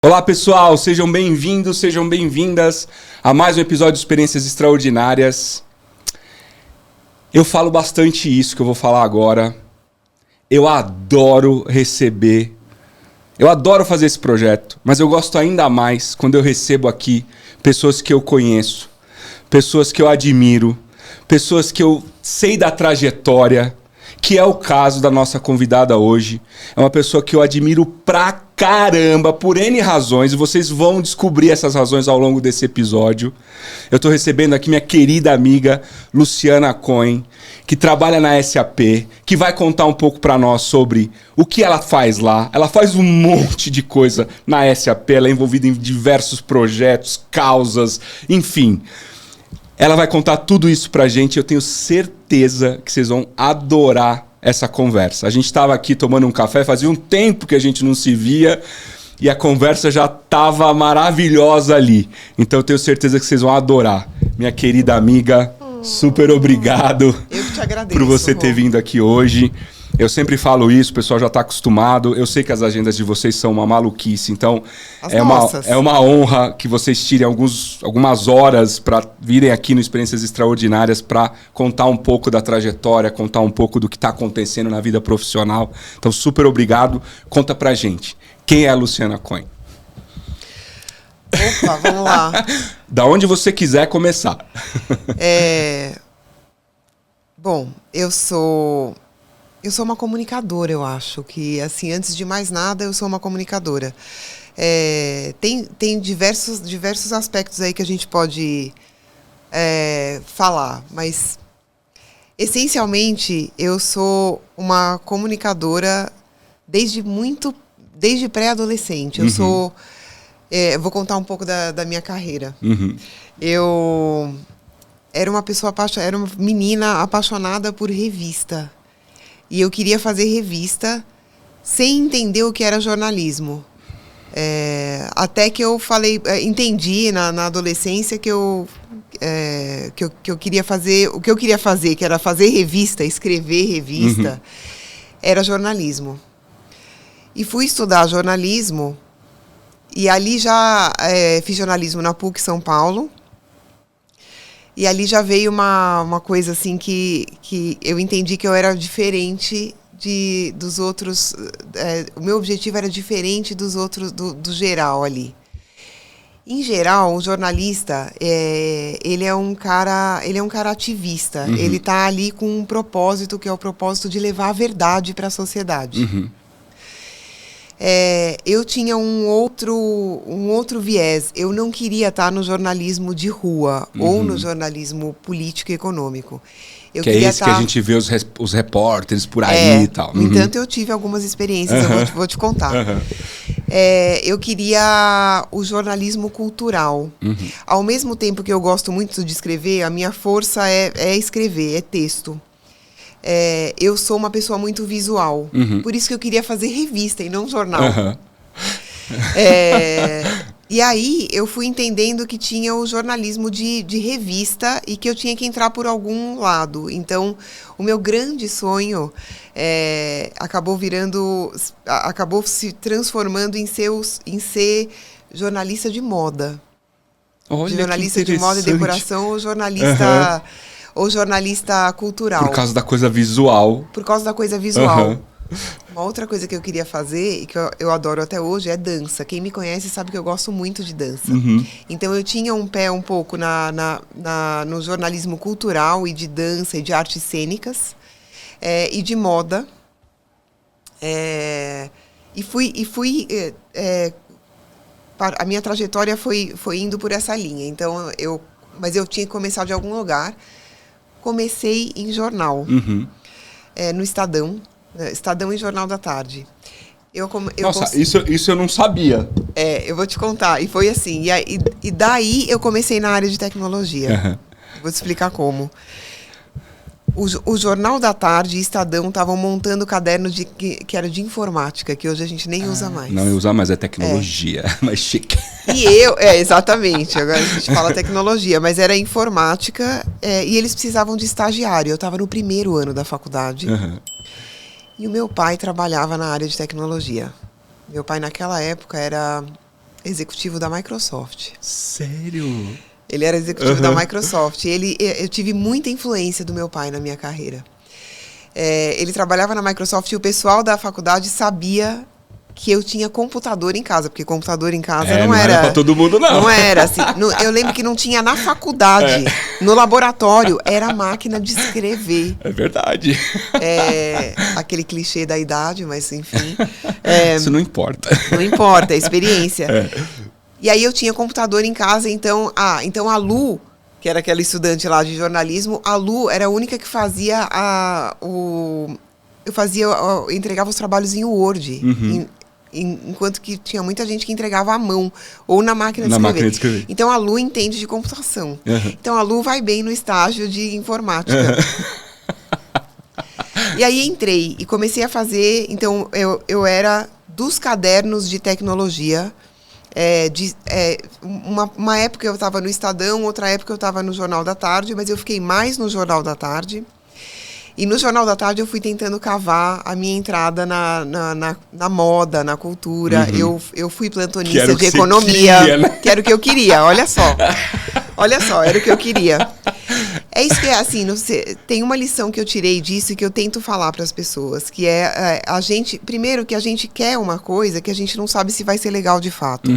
Olá pessoal, sejam bem-vindos, sejam bem-vindas a mais um episódio de Experiências Extraordinárias. Eu falo bastante isso que eu vou falar agora. Eu adoro receber, eu adoro fazer esse projeto, mas eu gosto ainda mais quando eu recebo aqui pessoas que eu conheço, pessoas que eu admiro, pessoas que eu sei da trajetória, que é o caso da nossa convidada hoje. É uma pessoa que eu admiro pra caramba, por N razões, e vocês vão descobrir essas razões ao longo desse episódio. Eu tô recebendo aqui minha querida amiga Luciana Cohen, que trabalha na SAP, que vai contar um pouco pra nós sobre o que ela faz lá. Ela faz um monte de coisa na SAP, ela é envolvida em diversos projetos, causas, enfim. Ela vai contar tudo isso pra gente. Eu tenho certeza que vocês vão adorar essa conversa. A gente estava aqui tomando um café, fazia um tempo que a gente não se via e a conversa já estava maravilhosa ali. Então eu tenho certeza que vocês vão adorar. Minha querida amiga, super obrigado eu que te agradeço, por você ter vindo aqui hoje. Eu sempre falo isso, o pessoal já está acostumado. Eu sei que as agendas de vocês são uma maluquice, então é uma honra que vocês tirem algumas horas para virem aqui no Experiências Extraordinárias para contar um pouco da trajetória, contar um pouco do que está acontecendo na vida profissional. Então, super obrigado. Conta pra gente, quem é a Luciana Cohen? Opa, vamos lá. Da onde você quiser começar. Bom, eu sou uma comunicadora, eu acho. Que, assim, antes de mais nada, eu sou uma comunicadora. Tem diversos aspectos aí que a gente pode falar, mas, essencialmente, eu sou uma comunicadora desde pré-adolescente. Eu sou... vou contar um pouco da minha carreira. Eu era uma menina apaixonada por revista. E eu queria fazer revista sem entender o que era jornalismo. Até que eu entendi na adolescência que eu queria fazer, o que eu queria fazer, que era fazer revista, escrever revista, era jornalismo. E fui estudar jornalismo, e ali já fiz jornalismo na PUC São Paulo. E ali já veio uma coisa assim que eu entendi que eu era diferente dos outros. O meu objetivo era diferente dos outros, do geral ali. Em geral, o jornalista, ele é um cara ativista. Ele está ali com um propósito, que é o propósito de levar a verdade para a sociedade. Eu tinha um outro viés. Eu não queria estar no jornalismo de rua ou no jornalismo político e econômico. Que é esse que a gente vê os repórteres por aí e tal. No entanto, eu tive algumas experiências, eu vou te contar. Eu queria o jornalismo cultural. Ao mesmo tempo que eu gosto muito de escrever, a minha força é escrever, é texto. Eu sou uma pessoa muito visual. Por isso que eu queria fazer revista e não jornal. E aí eu fui entendendo que tinha o jornalismo de revista e que eu tinha que entrar por algum lado. Então, o meu grande sonho acabou se transformando em ser jornalista de moda. Olha, jornalista de moda e decoração ou jornalista... ou jornalista cultural. Por causa da coisa visual. Por causa da coisa visual. Uma outra coisa que eu queria fazer, e que eu adoro até hoje, é dança. Quem me conhece sabe que eu gosto muito de dança. Então eu tinha um pé um pouco no jornalismo cultural e de dança e de artes cênicas e de moda. A minha trajetória foi indo por essa linha. Então mas eu tinha que começar de algum lugar. Comecei em jornal, no Estadão e Jornal da Tarde. Nossa, isso eu não sabia. Eu vou te contar. E foi assim. E daí eu comecei na área de tecnologia. Vou te explicar como. O Jornal da Tarde e Estadão estavam montando caderno que era de informática, que hoje a gente nem usa mais. Não usa mais, é tecnologia. Mais chique. E exatamente, agora a gente fala tecnologia, mas era informática e eles precisavam de estagiário. Eu estava no primeiro ano da faculdade e o meu pai trabalhava na área de tecnologia. Meu pai naquela época era executivo da Microsoft. Sério? Ele era executivo da Microsoft. Eu tive muita influência do meu pai na minha carreira. Ele trabalhava na Microsoft e o pessoal da faculdade sabia que eu tinha computador em casa, porque computador em casa não era pra todo mundo, não. Não era assim. Eu lembro que não tinha na faculdade. No laboratório, era máquina de escrever. É verdade. Aquele clichê da idade, mas enfim. Isso não importa. Não importa, é experiência. E aí eu tinha computador em casa, então a Lu, que era aquela estudante lá de jornalismo, a Lu era a única que fazia eu entregava os trabalhos em Word. Enquanto que tinha muita gente que entregava à mão ou na máquina de escrever. Então a Lu entende de computação. Então a Lu vai bem no estágio de informática. E aí entrei e comecei a fazer. Então eu era dos cadernos de tecnologia. Uma época eu estava no Estadão, outra época eu estava no Jornal da Tarde, mas eu fiquei mais no Jornal da Tarde. E no Jornal da Tarde eu fui tentando cavar a minha entrada na moda, na cultura. Eu fui plantonista de economia. Queria, né? Que era o que eu queria, olha só. Olha só, era o que eu queria. É isso que é assim, tem uma lição que eu tirei disso e que eu tento falar para as pessoas, que é a gente, primeiro que a gente quer uma coisa que a gente não sabe se vai ser legal de fato.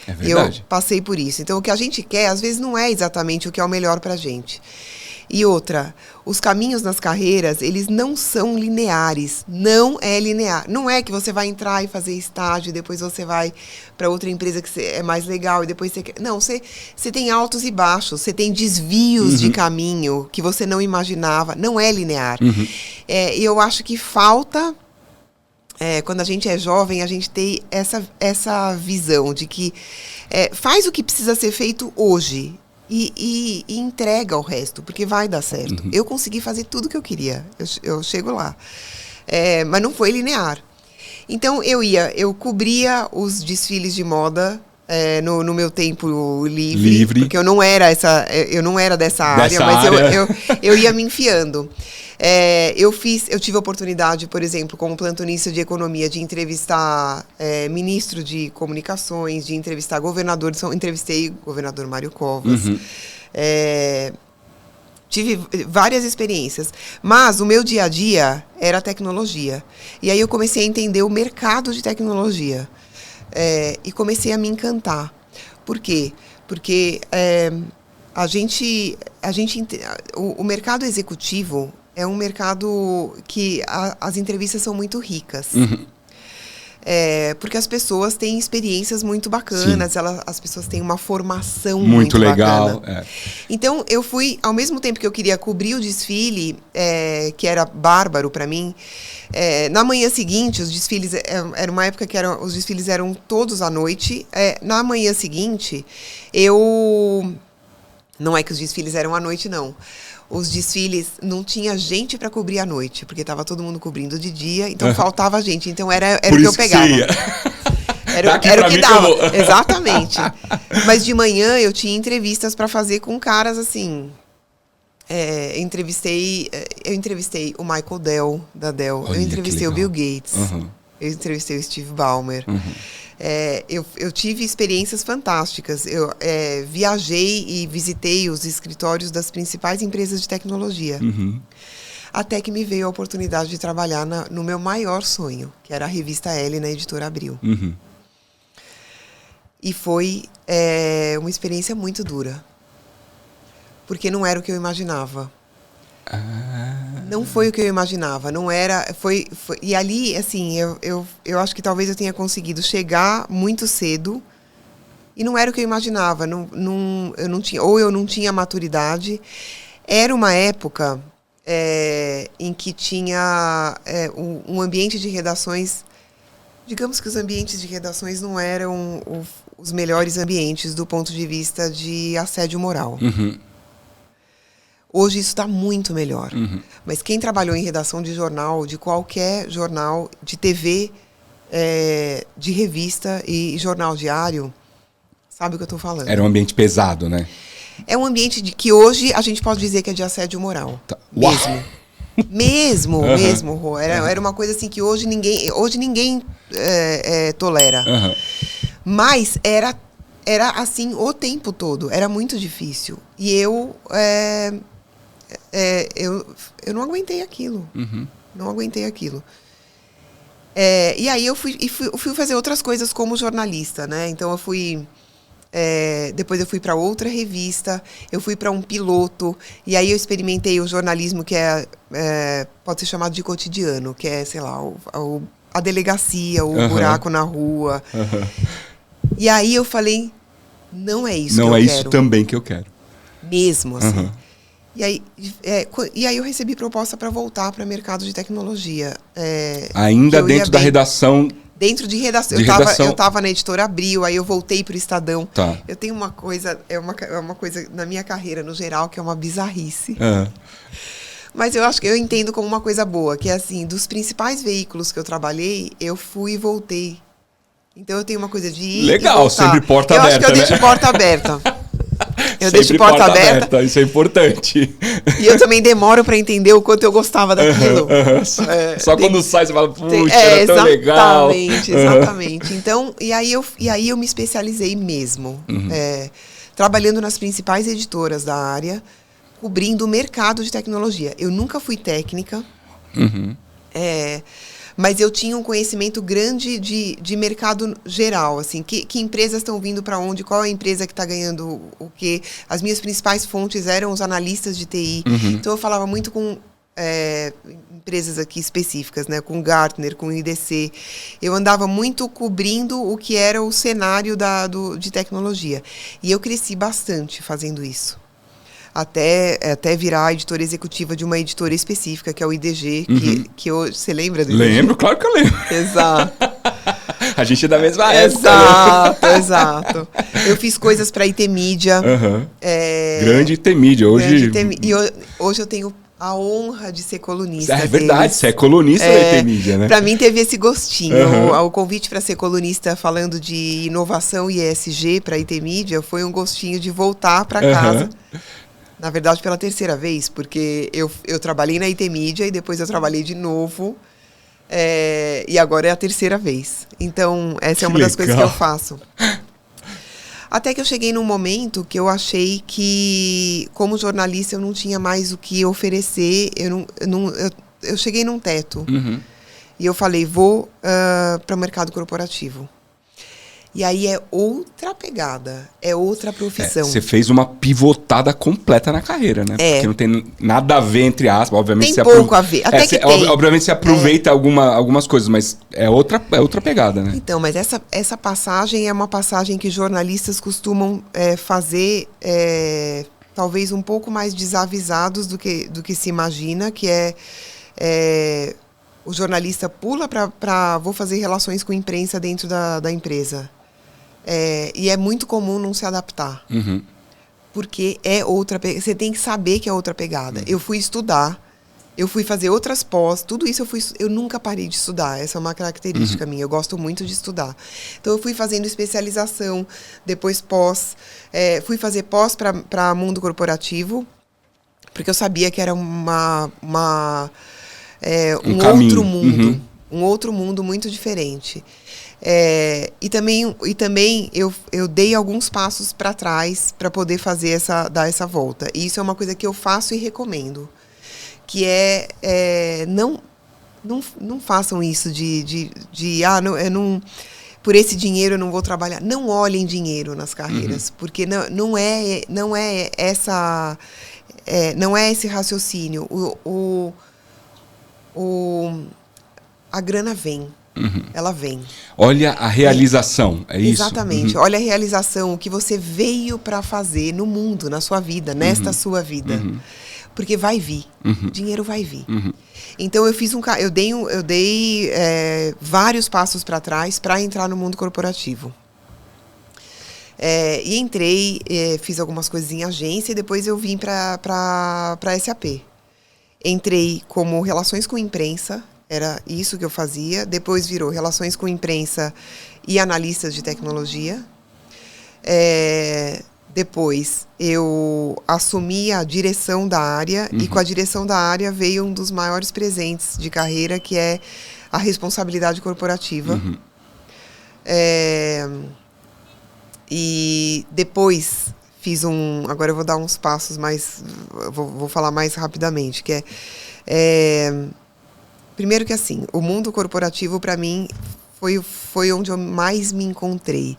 É verdade. Eu passei por isso. Então o que a gente quer, às vezes não é exatamente o que é o melhor pra gente. E outra, os caminhos nas carreiras, eles não são lineares. Não é linear. Não é que você vai entrar e fazer estágio, depois você vai para outra empresa que é mais legal, e depois você... Não, você tem altos e baixos, você tem desvios de caminho que você não imaginava. Não é linear. E eu acho que falta... quando a gente é jovem, a gente tem essa visão de que faz o que precisa ser feito hoje. E entrega o resto, porque vai dar certo. Eu consegui fazer tudo o que eu queria. Eu chego lá. Mas não foi linear. Então, eu cobria os desfiles de moda no meu tempo livre. Porque eu não era dessa área, mas eu ia me enfiando. Eu tive a oportunidade, por exemplo, como plantonista de economia, de entrevistar ministro de comunicações, de entrevistar governador. Entrevistei o governador Mário Covas. Tive várias experiências. Mas o meu dia a dia era tecnologia. E aí eu comecei a entender o mercado de tecnologia. E comecei a me encantar. Por quê? Porque o mercado executivo é um mercado que as entrevistas são muito ricas. Porque as pessoas têm experiências muito bacanas, as pessoas têm uma formação muito legal. Bacana. Então, eu fui, ao mesmo tempo que eu queria cobrir o desfile, que era bárbaro para mim, na manhã seguinte, os desfiles, era uma época que os desfiles eram todos à noite. Na manhã seguinte, não é que os desfiles eram à noite, não. Os desfiles não tinha gente para cobrir à noite, porque estava todo mundo cobrindo de dia, então faltava gente. Então era o que eu pegava. Era o que dava. Exatamente. Mas de manhã eu tinha entrevistas para fazer com caras assim. Eu entrevistei o Michael Dell, da Dell. Olha, eu entrevistei o Bill Gates. Eu entrevistei o Steve Ballmer. Eu tive experiências fantásticas. Eu viajei e visitei os escritórios das principais empresas de tecnologia. Até que me veio a oportunidade de trabalhar no meu maior sonho, que era a revista Elle na Editora Abril. E foi uma experiência muito dura. Porque não era o que eu imaginava. Não foi o que eu imaginava, não era, e ali, assim, eu acho que talvez eu tenha conseguido chegar muito cedo e não era o que eu imaginava, eu não tinha, ou eu não tinha maturidade. Era uma época em que tinha um ambiente de redações, digamos que os ambientes de redações não eram os melhores ambientes do ponto de vista de assédio moral. Hoje isso está muito melhor. Mas quem trabalhou em redação de jornal, de qualquer jornal, de TV, de revista e jornal diário, sabe o que eu estou falando. Era um ambiente pesado, né? É um ambiente que hoje a gente pode dizer que é de assédio moral. Tá. Mesmo, Rô. Era uma coisa assim que hoje ninguém tolera. Mas era assim o tempo todo. Era muito difícil. E eu não aguentei aquilo. Não aguentei aquilo. E aí eu fui fazer outras coisas como jornalista, né? Então eu fui... depois eu fui para outra revista, eu fui para um piloto, e aí eu experimentei o jornalismo que pode ser chamado de cotidiano, que é, sei lá, a delegacia, o buraco na rua. E aí eu falei, não é isso que eu quero. Não é isso também que eu quero. Mesmo, assim. E aí eu recebi proposta para voltar para o mercado de tecnologia. Ainda dentro da redação... Dentro de redação. Eu estava na Editora Abril, aí eu voltei para o Estadão. Tá. Eu tenho uma coisa, uma coisa na minha carreira, no geral, que é uma bizarrice. Mas eu acho que eu entendo como uma coisa boa, que é assim, dos principais veículos que eu trabalhei, eu fui e voltei. Então eu tenho uma coisa de ir Legal, e voltar. sempre porta aberta. aberta, Eu acho que eu deixo porta aberta. Eu deixo sempre porta aberta. Isso é importante. E eu também demoro para entender o quanto eu gostava daquilo. Só quando sai você fala, puxa, era tão legal. Exatamente. Então, e aí eu me especializei mesmo. Trabalhando nas principais editoras da área, cobrindo o mercado de tecnologia. Eu nunca fui técnica. Mas eu tinha um conhecimento grande de mercado geral, assim, que empresas estão vindo para onde, qual é a empresa que está ganhando o quê. As minhas principais fontes eram os analistas de TI. Então eu falava muito com empresas aqui específicas, né, com Gartner, com IDC. Eu andava muito cobrindo o que era o cenário de tecnologia. E eu cresci bastante fazendo isso. Até virar a editora executiva de uma editora específica, que é o IDG, que hoje... Você lembra do IDG? Lembro, claro que eu lembro. Exato. A gente é da mesma época. Exato. Eu fiz coisas para IT Mídia. Grande IT Mídia. Hoje eu tenho a honra de ser colunista. É verdade, você é colunista da IT Mídia, né? Para mim teve esse gostinho. O convite para ser colunista falando de inovação e ESG para IT Mídia foi um gostinho de voltar para casa. Na verdade, pela terceira vez, porque eu trabalhei na IT Mídia e depois eu trabalhei de novo. E agora é a terceira vez. Então, essa é uma das coisas que eu faço. Até que eu cheguei num momento que eu achei que, como jornalista, eu não tinha mais o que oferecer. Eu cheguei num teto. E eu falei, vou para o mercado corporativo. E aí é outra pegada, é outra profissão. Você fez uma pivotada completa na carreira, né? Porque não tem nada a ver, entre aspas. Obviamente tem pouco a ver, até que tem. Obviamente você aproveita algumas coisas, mas é outra pegada, né? Então, mas essa passagem é uma passagem que jornalistas costumam fazer, talvez um pouco mais desavisados do que se imagina, que o jornalista pula para vou fazer relações com imprensa dentro da empresa. E é muito comum não se adaptar. Porque é outra pegada. Você tem que saber que é outra pegada. Eu fui estudar, eu fui fazer outras pós, tudo isso eu nunca parei de estudar. Essa é uma característica minha, eu gosto muito de estudar. Então eu fui fazendo especialização, depois pós, fui fazer pós para mundo corporativo, porque eu sabia que era um outro mundo, um outro mundo muito diferente. E também eu dei alguns passos para trás para poder dar essa volta. E isso é uma coisa que eu faço e recomendo. Que não façam isso por esse dinheiro eu não vou trabalhar. Não olhem dinheiro nas carreiras, porque não é esse raciocínio. A grana vem. Ela vem. Olha a realização, é isso? Exatamente. Olha a realização, o que você veio para fazer no mundo, na sua vida, nesta sua vida. Porque vai vir. Dinheiro vai vir. Então eu dei vários passos para trás para entrar no mundo corporativo. E entrei, fiz algumas coisas em agência e depois eu vim para SAP. Entrei como relações com imprensa. Era isso que eu fazia. Depois virou relações com imprensa e analistas de tecnologia. Depois eu assumi a direção da área e com a direção da área veio um dos maiores presentes de carreira, que é a responsabilidade corporativa. E depois fiz agora eu vou dar uns passos mais... Vou falar mais rapidamente, que primeiro que assim, o mundo corporativo para mim foi onde eu mais me encontrei.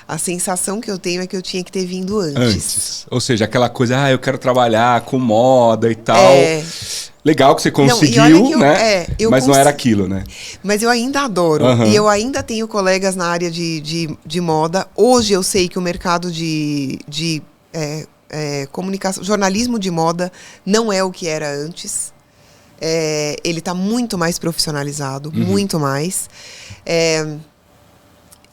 A sensação que eu tenho é que eu tinha que ter vindo antes. Ou seja, aquela coisa, eu quero trabalhar com moda e tal. Legal que você conseguiu, né? Mas não era aquilo, né? Mas eu ainda adoro. E eu ainda tenho colegas na área de moda. Hoje eu sei que o mercado de comunicação, jornalismo de moda não é o que era antes. Ele está muito mais profissionalizado, muito mais.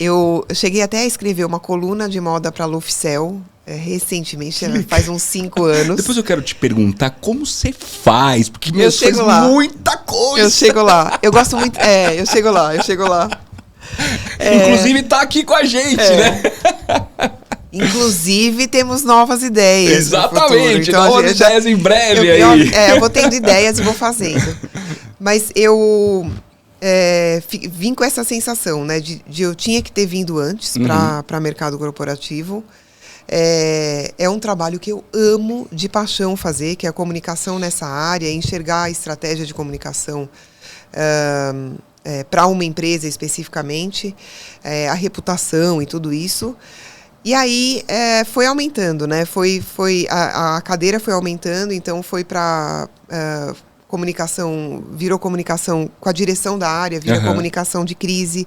Eu cheguei até a escrever uma coluna de moda para a L'Oficiel recentemente, faz uns 5 anos. Depois eu quero te perguntar como você faz, porque eu chego faz lá. Muita coisa. Eu chego lá. Eu gosto muito. Eu chego lá. Inclusive tá aqui com a gente, né? Inclusive temos novas ideias. Exatamente, então, novas ideias em breve aí. Eu vou tendo ideias e vou fazendo. Mas eu vim com essa sensação, né, de eu tinha que ter vindo antes para mercado corporativo. É um trabalho que eu amo de paixão fazer, que é a comunicação nessa área, enxergar a estratégia de comunicação para uma empresa especificamente, a reputação e tudo isso. E aí foi aumentando, né? A cadeira foi aumentando, então foi para comunicação, virou comunicação com a direção da área, virou comunicação de crise,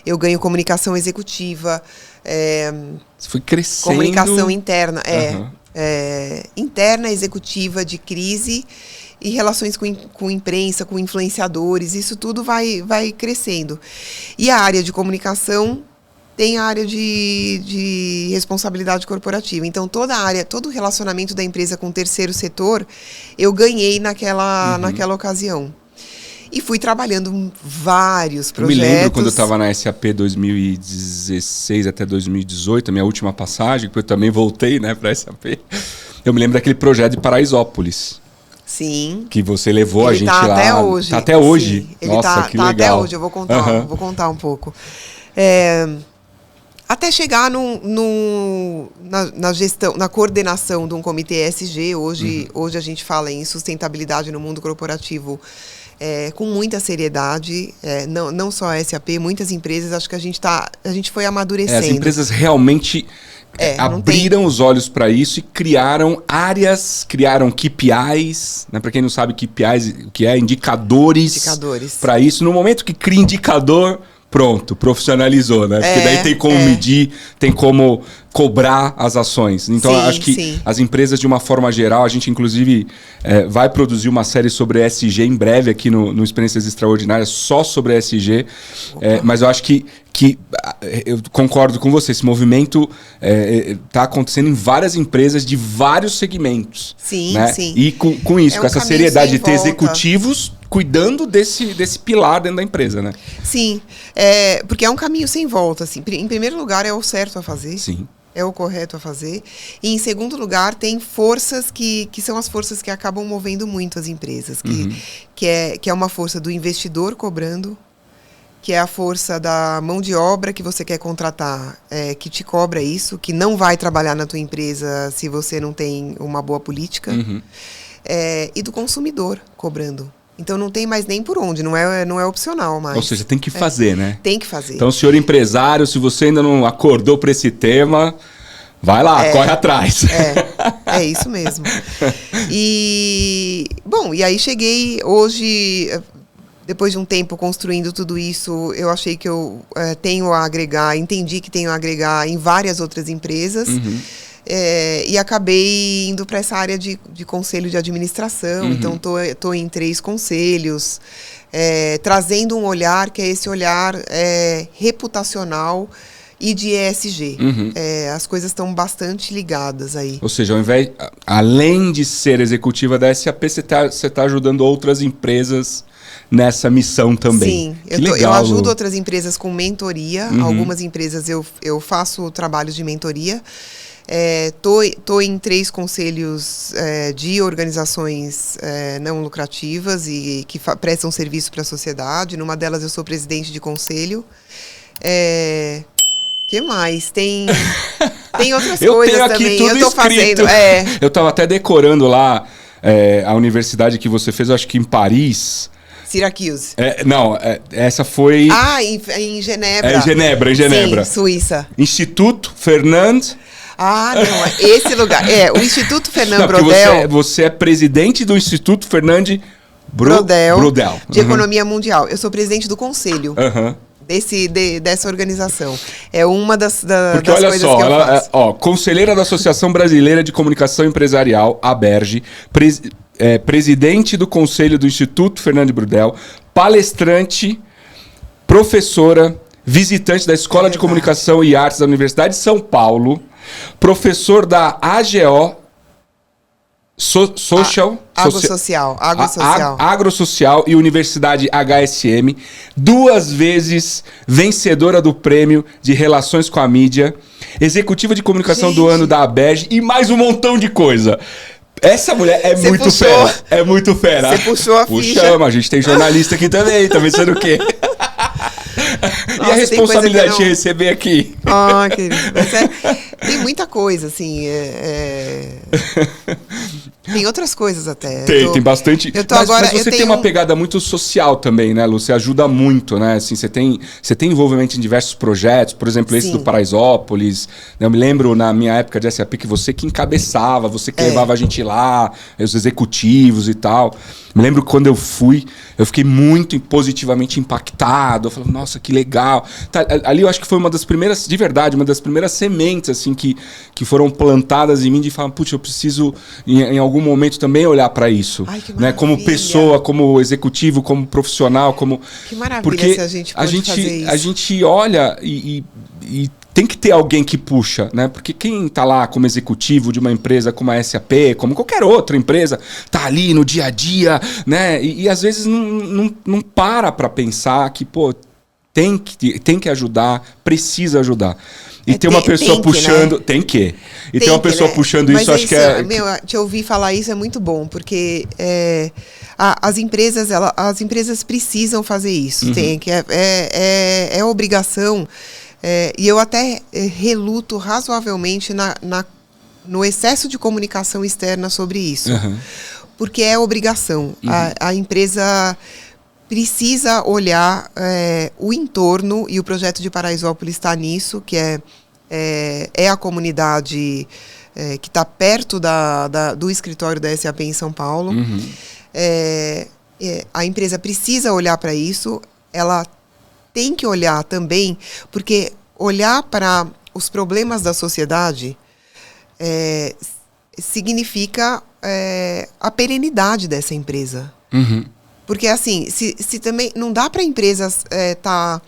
eu ganho comunicação executiva. Você foi crescendo. Comunicação interna, interna, executiva, de crise e relações com imprensa, com influenciadores, isso tudo vai crescendo. E a área de comunicação tem a área de responsabilidade corporativa. Então, toda a área, todo o relacionamento da empresa com o terceiro setor, eu ganhei naquela ocasião. E fui trabalhando vários projetos. Eu me lembro quando eu estava na SAP 2016 até 2018, a minha última passagem, depois eu também voltei, né, para a SAP. Eu me lembro daquele projeto de Paraisópolis. Sim. Que você levou a gente lá. Até hoje. Tá até hoje. Sim. Ele Nossa, que legal. Até hoje, eu vou contar um pouco. Até chegar na gestão, na coordenação de um comitê ESG. Hoje a gente fala em sustentabilidade no mundo corporativo com muita seriedade. Não só a SAP, muitas empresas, acho que a gente foi amadurecendo. As empresas realmente abriram os olhos para isso e criaram áreas, criaram KPIs, né? Para quem não sabe, KPIs, o que é indicadores. Para isso. No momento que cria indicador, pronto, profissionalizou, né? Porque daí tem como medir, tem como cobrar as ações. Então, acho que as empresas, de uma forma geral, a gente, inclusive, vai produzir uma série sobre ESG em breve aqui no Experiências Extraordinárias, só sobre ESG. Mas eu acho que eu concordo com você, esse movimento está acontecendo em várias empresas de vários segmentos. Sim, né? sim. E com isso, com essa seriedade de ter volta. executivos cuidando desse pilar dentro da empresa, né? Sim, porque é um caminho sem volta. Assim. Em primeiro lugar, é o certo a fazer. Sim. É o correto a fazer. E, em segundo lugar, tem forças que são as forças que acabam movendo muito as empresas. Que é uma força do investidor cobrando, que é a força da mão de obra que você quer contratar, que te cobra isso, que não vai trabalhar na tua empresa se você não tem uma boa política. E do consumidor cobrando. Então não tem mais nem por onde, não é opcional mais. Ou seja, tem que fazer, né? Tem que fazer. Então, senhor empresário, se você ainda não acordou para esse tema, vai lá, corre atrás. É isso mesmo. E aí cheguei hoje, depois de um tempo construindo tudo isso, eu achei que eu tenho a agregar, entendi que tenho a agregar em várias outras empresas. E acabei indo para essa área de conselho de administração. Então, tô em 3 conselhos, trazendo um olhar que é esse olhar reputacional e de ESG. As coisas estão bastante ligadas aí. Ou seja, além de ser executiva da SAP, você tá ajudando outras empresas nessa missão também. Sim, eu ajudo outras empresas com mentoria. Algumas empresas eu faço trabalhos de mentoria. Tô em 3 conselhos de organizações não lucrativas e que prestam serviço para a sociedade. Numa delas eu sou presidente de conselho, que mais? Tem outras Eu coisas tenho aqui também. tudo Eu tô escrito. fazendo. Eu tava até decorando lá a universidade que você fez, eu acho que em Paris. Syracuse. Essa foi... Em Genebra. Em Genebra. Sim, Suíça. Instituto Fernand... Não, é esse lugar. O Instituto Fernand porque Braudel. você é presidente do Instituto Fernand Braudel. De Uhum. Economia Mundial. Eu sou presidente do conselho. Uhum. Dessa organização. É uma das Porque das olha coisas só, que eu ela faço. conselheira da Associação Brasileira de Comunicação Empresarial, ABERJ, presidente do Conselho do Instituto Fernand Braudel, palestrante, professora, visitante da Escola de Comunicação e Artes da Universidade de São Paulo, professor da AGO, Agrosocial e Universidade HSM, 2 vezes vencedora do prêmio de Relações com a Mídia, executiva de comunicação do ano da ABERJ e mais um montão de coisa. Essa mulher é muito fera. É muito fera. Você puxou a ficha. Puxamos, a gente tem jornalista aqui também, tá pensando o quê? Nossa, e a responsabilidade de receber aqui? Querido. Tem muita coisa, assim. Tem outras coisas até. Tem bastante. Mas você tem uma pegada muito social também, né, Lu? Você ajuda muito, né? Assim, você tem envolvimento em diversos projetos, por exemplo, esse do Paraisópolis. Eu me lembro, na minha época de SAP, que você que encabeçava, você que levava a gente lá, os executivos e tal. Me lembro quando eu fui, eu fiquei muito positivamente impactado. Eu falei, nossa, que legal. Ali eu acho que foi uma das primeiras, de verdade, uma das primeiras sementes assim, que foram plantadas em mim de falar, putz, eu preciso em algum momento também olhar para isso. Ai, que né? Como pessoa, como executivo, como profissional, como... Que maravilha. Porque se a gente pode fazer isso. A gente olha e tem que ter alguém que puxa, né? Porque quem tá lá como executivo de uma empresa como a SAP, como qualquer outra empresa, tá ali no dia a dia, né? E às vezes não para pensar que, pô, tem que ajudar, precisa ajudar. E tem uma pessoa puxando... Né? E tem uma pessoa puxando isso, acho que é... Te ouvir falar isso é muito bom, porque as empresas precisam fazer isso. Uhum. É obrigação... e eu até reluto razoavelmente no excesso de comunicação externa sobre isso. Uhum. Porque é obrigação. Uhum. A empresa precisa olhar o entorno, e o projeto de Paraisópolis está nisso, que é a comunidade que está perto do escritório da SAP em São Paulo. Uhum. A empresa precisa olhar para isso, ela tem que olhar também, porque olhar para os problemas da sociedade significa a perenidade dessa empresa. Uhum. Porque, assim, se também não dá para a empresa estar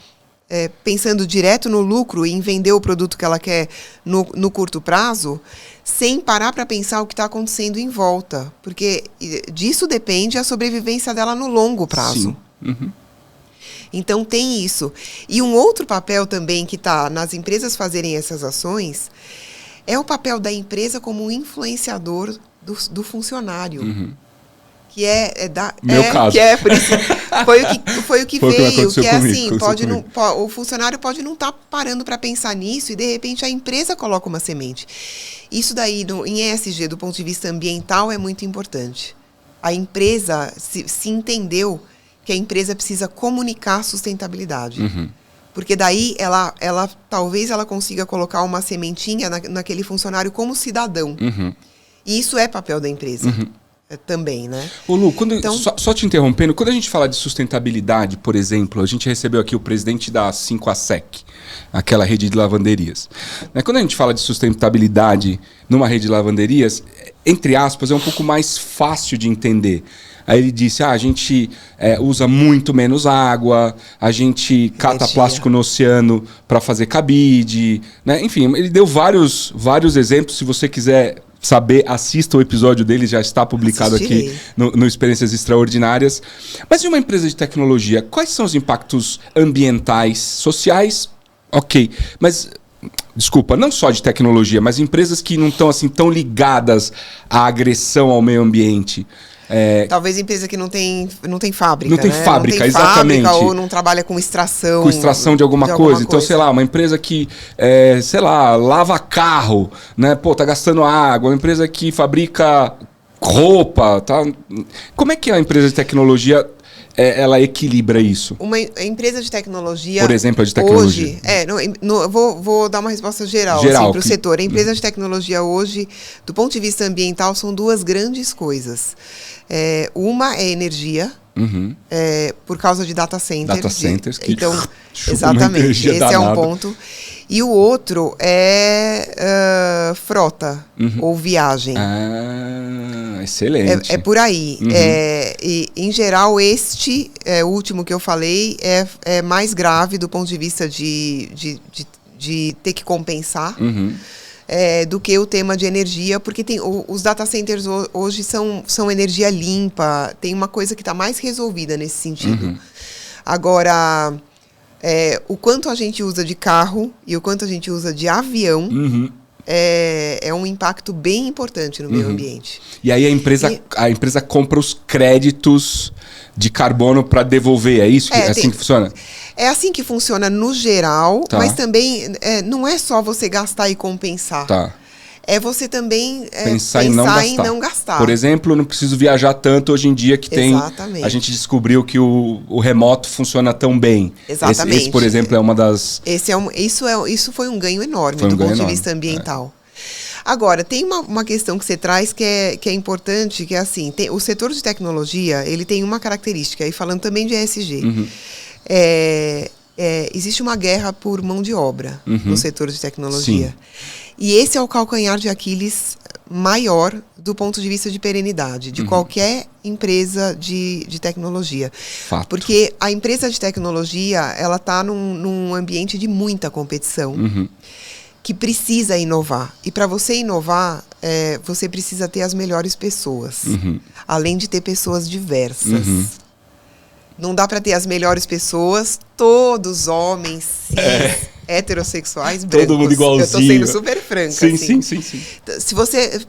pensando direto no lucro e em vender o produto que ela quer no curto prazo, sem parar para pensar o que está acontecendo em volta. Porque disso depende a sobrevivência dela no longo prazo. Sim. Uhum. Então, tem isso. E um outro papel também que está nas empresas fazerem essas ações é o papel da empresa como influenciador do funcionário. Uhum. Que Meu caso. Que por isso, foi o que veio. Que é assim, o funcionário pode não estar parando para pensar nisso e, de repente, a empresa coloca uma semente. Isso daí, em ESG, do ponto de vista ambiental, é muito importante. A empresa se entendeu que a empresa precisa comunicar sustentabilidade. Uhum. Porque daí, talvez ela consiga colocar uma sementinha naquele funcionário como cidadão. Uhum. E isso é papel da empresa. Uhum. Também, né? Ô Lu, só te interrompendo, quando a gente fala de sustentabilidade, por exemplo, a gente recebeu aqui o presidente da 5ASEC, aquela rede de lavanderias. Quando a gente fala de sustentabilidade numa rede de lavanderias, entre aspas, é um pouco mais fácil de entender. Aí ele disse, a gente usa muito menos água, a gente cata plástico no oceano para fazer cabide, né? Enfim, ele deu vários exemplos. Se você quiser saber, assista o episódio dele, já está publicado aqui no Experiências Extraordinárias. Mas em uma empresa de tecnologia, quais são os impactos ambientais, sociais? Ok, mas... Desculpa, não só de tecnologia, mas empresas que não estão assim tão ligadas à agressão ao meio ambiente. Talvez empresa que não tem fábrica. Não tem fábrica, não tem exatamente. Fábrica, ou não trabalha com extração. Com extração de alguma coisa. Então, sei lá, uma empresa que, sei lá, lava carro, né? Pô, tá gastando água. Uma empresa que fabrica roupa, tá? Como é que a empresa de tecnologia ela equilibra isso? Uma empresa de tecnologia... Por exemplo, de tecnologia. Hoje... vou dar uma resposta geral assim, para o setor. A empresa de tecnologia hoje, do ponto de vista ambiental, são duas grandes coisas. Uma é energia, por causa de data centers. Data centers, que então, exatamente, esse é um ponto. E o outro é frota ou viagem. Excelente. É por aí. E, em geral, este último que eu falei é mais grave do ponto de vista de ter que compensar do que o tema de energia, porque os data centers hoje são energia limpa, tem uma coisa que está mais resolvida nesse sentido. Agora... o quanto a gente usa de carro e o quanto a gente usa de avião é um impacto bem importante no meio ambiente. E aí a empresa compra os créditos de carbono para devolver, é isso? Assim que funciona? É assim que funciona no geral, mas também não é só você gastar e compensar. É você também pensar em não gastar. Por exemplo, não preciso viajar tanto hoje em dia que a gente descobriu que o remoto funciona tão bem. Exatamente. Esse, por exemplo, é uma das... Isso foi um ganho enorme do ponto de vista ambiental. Agora, tem uma questão que você traz que é importante, que é assim, o setor de tecnologia, ele tem uma característica, aí falando também de ESG. Existe uma guerra por mão de obra no setor de tecnologia. Sim. E esse é o calcanhar de Aquiles maior do ponto de vista de perenidade de qualquer empresa de tecnologia. Fato. Porque a empresa de tecnologia, ela está num ambiente de muita competição, que precisa inovar. E para você inovar, você precisa ter as melhores pessoas, além de ter pessoas diversas. Não dá para ter as melhores pessoas, todos homens, cis, heterossexuais, brancos. Todo mundo igualzinho. Eu tô sendo super franca. Sim.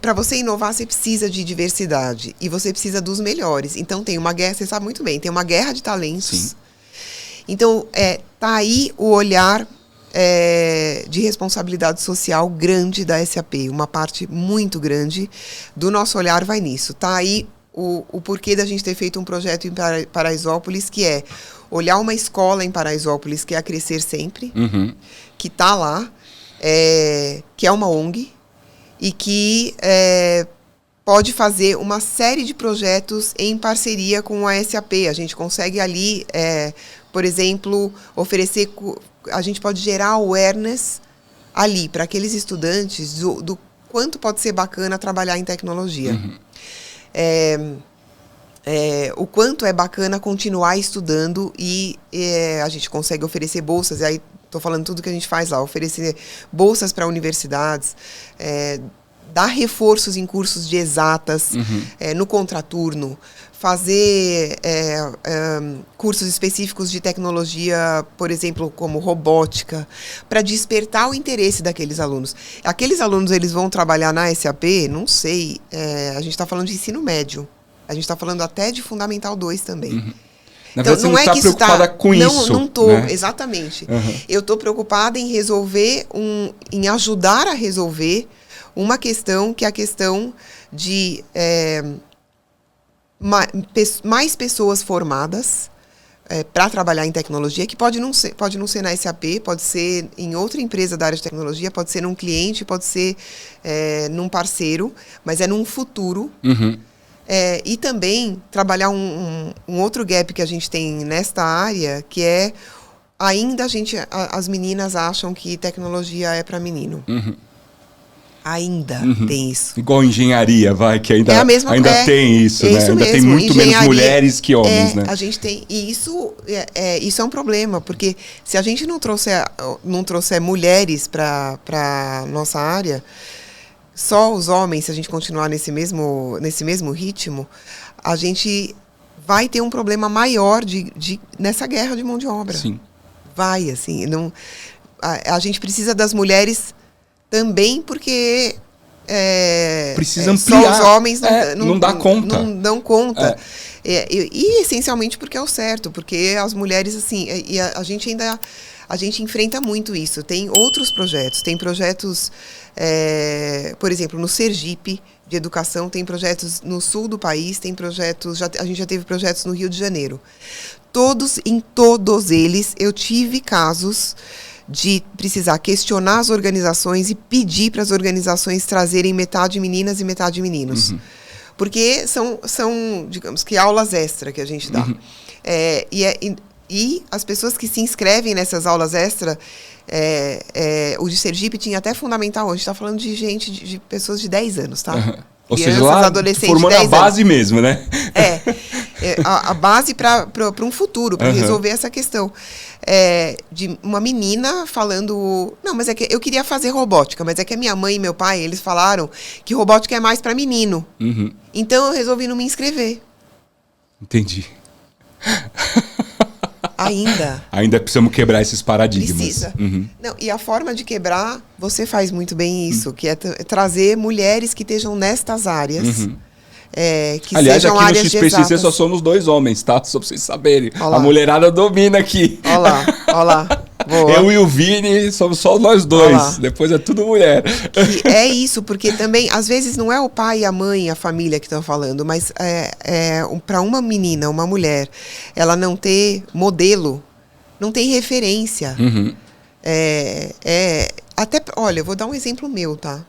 Para você inovar, você precisa de diversidade. E você precisa dos melhores. Então tem uma guerra, você sabe muito bem, tem uma guerra de talentos. Sim. Então, tá aí o olhar de responsabilidade social grande da SAP. Uma parte muito grande do nosso olhar vai nisso. Tá aí o porquê da gente ter feito um projeto em Paraisópolis, que é olhar uma escola em Paraisópolis, que é a Crescer Sempre, que está lá, que é uma ONG, e que pode fazer uma série de projetos em parceria com a SAP. A gente consegue ali, por exemplo, oferecer... A gente pode gerar awareness ali, para aqueles estudantes, do quanto pode ser bacana trabalhar em tecnologia. O quanto é bacana continuar estudando e a gente consegue oferecer bolsas, e aí estou falando tudo que a gente faz lá, oferecer bolsas para universidades, dar reforços em cursos de exatas, no contraturno, fazer cursos específicos de tecnologia, por exemplo, como robótica, para despertar o interesse daqueles alunos. Aqueles alunos, eles vão trabalhar na SAP, não sei, a gente está falando de ensino médio, a gente está falando até de Fundamental 2 também. Então, você não está preocupada com isso. Não estou, né? Exatamente. Eu estou preocupada em resolver, em ajudar a resolver uma questão, que é a questão de mais pessoas formadas para trabalhar em tecnologia, que pode não ser na SAP, pode ser em outra empresa da área de tecnologia, pode ser num cliente, pode ser num parceiro, mas é num futuro. E também trabalhar um outro gap que a gente tem nesta área, que é ainda as meninas acham que tecnologia é para menino. Ainda tem isso. Igual engenharia, que ainda tem isso, né? Isso ainda mesmo. Tem muito menos mulheres que homens, né? A gente tem, e isso é um problema, porque se a gente não trouxer mulheres para nossa área, só os homens, se a gente continuar nesse mesmo ritmo, a gente vai ter um problema maior nessa guerra de mão de obra. Sim. A gente precisa das mulheres também, porque precisa ampliar. Só os homens não dá conta. Não dão conta. E essencialmente porque é o certo, porque as mulheres, assim, a gente enfrenta muito isso. Tem outros projetos, tem projetos, por exemplo, no Sergipe, de educação, tem projetos no sul do país, tem projetos, a gente já teve projetos no Rio de Janeiro. Em todos eles, eu tive casos de precisar questionar as organizações e pedir para as organizações trazerem metade meninas e metade meninos. Uhum. Porque são, digamos que, aulas extra que a gente dá. Uhum. E as pessoas que se inscrevem nessas aulas extra, o de Sergipe tinha até fundamental. A gente está falando de pessoas de 10 anos, tá? Uhum. Ou seja, lá formando a base mesmo, né? A base para um futuro, para resolver essa questão. De uma menina falando... Não, mas é que eu queria fazer robótica, mas é que a minha mãe e meu pai, eles falaram que robótica é mais para menino. Uhum. Então eu resolvi não me inscrever. Entendi. Ainda precisamos quebrar esses paradigmas. Precisa. Uhum. Não, e a forma de quebrar, você faz muito bem isso, que é trazer mulheres que estejam nestas áreas. Uhum. Que aliás, sejam aqui áreas no XPCC só somos 2 homens, tá? Só pra vocês saberem. Olá. A mulherada domina aqui. Olha lá. Boa. Eu e o Vini somos só nós dois. Depois é tudo mulher. Que é isso, porque também, às vezes, não é o pai, a mãe, a família que estão falando, mas para uma menina, uma mulher, ela não ter modelo, não tem referência. Uhum. Até, olha, eu vou dar um exemplo meu, tá?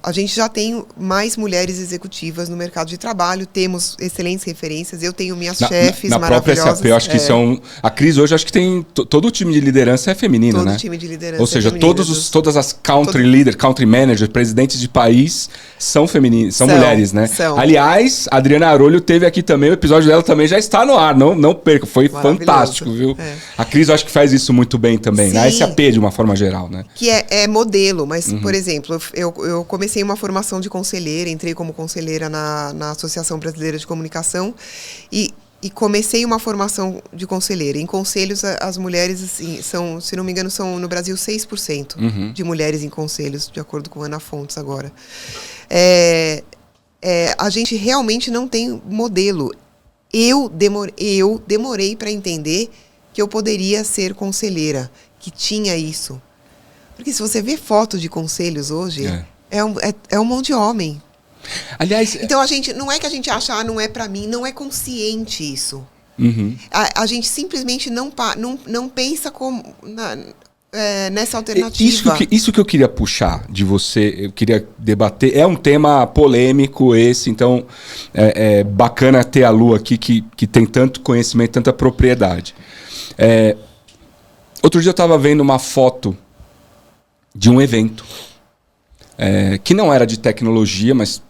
A gente já tem mais mulheres executivas no mercado de trabalho, temos excelentes referências, eu tenho minhas chefes maravilhosas. Na própria SAP, eu acho que isso é a Cris hoje, acho que tem todo o time de liderança é feminino, né? Todo o time de liderança. Ou seja, todas as country leaders, country managers, presidentes de país são femininas, são mulheres, né? Aliás, a Adriana Arolho teve aqui também, o episódio dela também já está no ar, não perca, foi fantástico, viu? A Cris, eu acho que faz isso muito bem também, na SAP de uma forma geral, né? Que é modelo, mas, por exemplo, eu comecei uma formação de conselheira, entrei como conselheira na Associação Brasileira de Comunicação e comecei uma formação de conselheira. Em conselhos, as mulheres, assim, são, se não me engano, são no Brasil 6% de mulheres em conselhos, de acordo com a Ana Fontes agora. A gente realmente não tem modelo. Eu demorei para entender que eu poderia ser conselheira, que tinha isso. Porque se você vê foto de conselhos hoje... É um monte de homem. Aliás... Então, não é que a gente acha, não é pra mim, não é consciente isso. Uhum. A gente simplesmente não pensa nessa alternativa. Isso que eu queria puxar de você, eu queria debater. É um tema polêmico esse, então é bacana ter a Lu aqui que tem tanto conhecimento, tanta propriedade. Outro dia eu estava vendo uma foto de um evento. Que não era de tecnologia, mas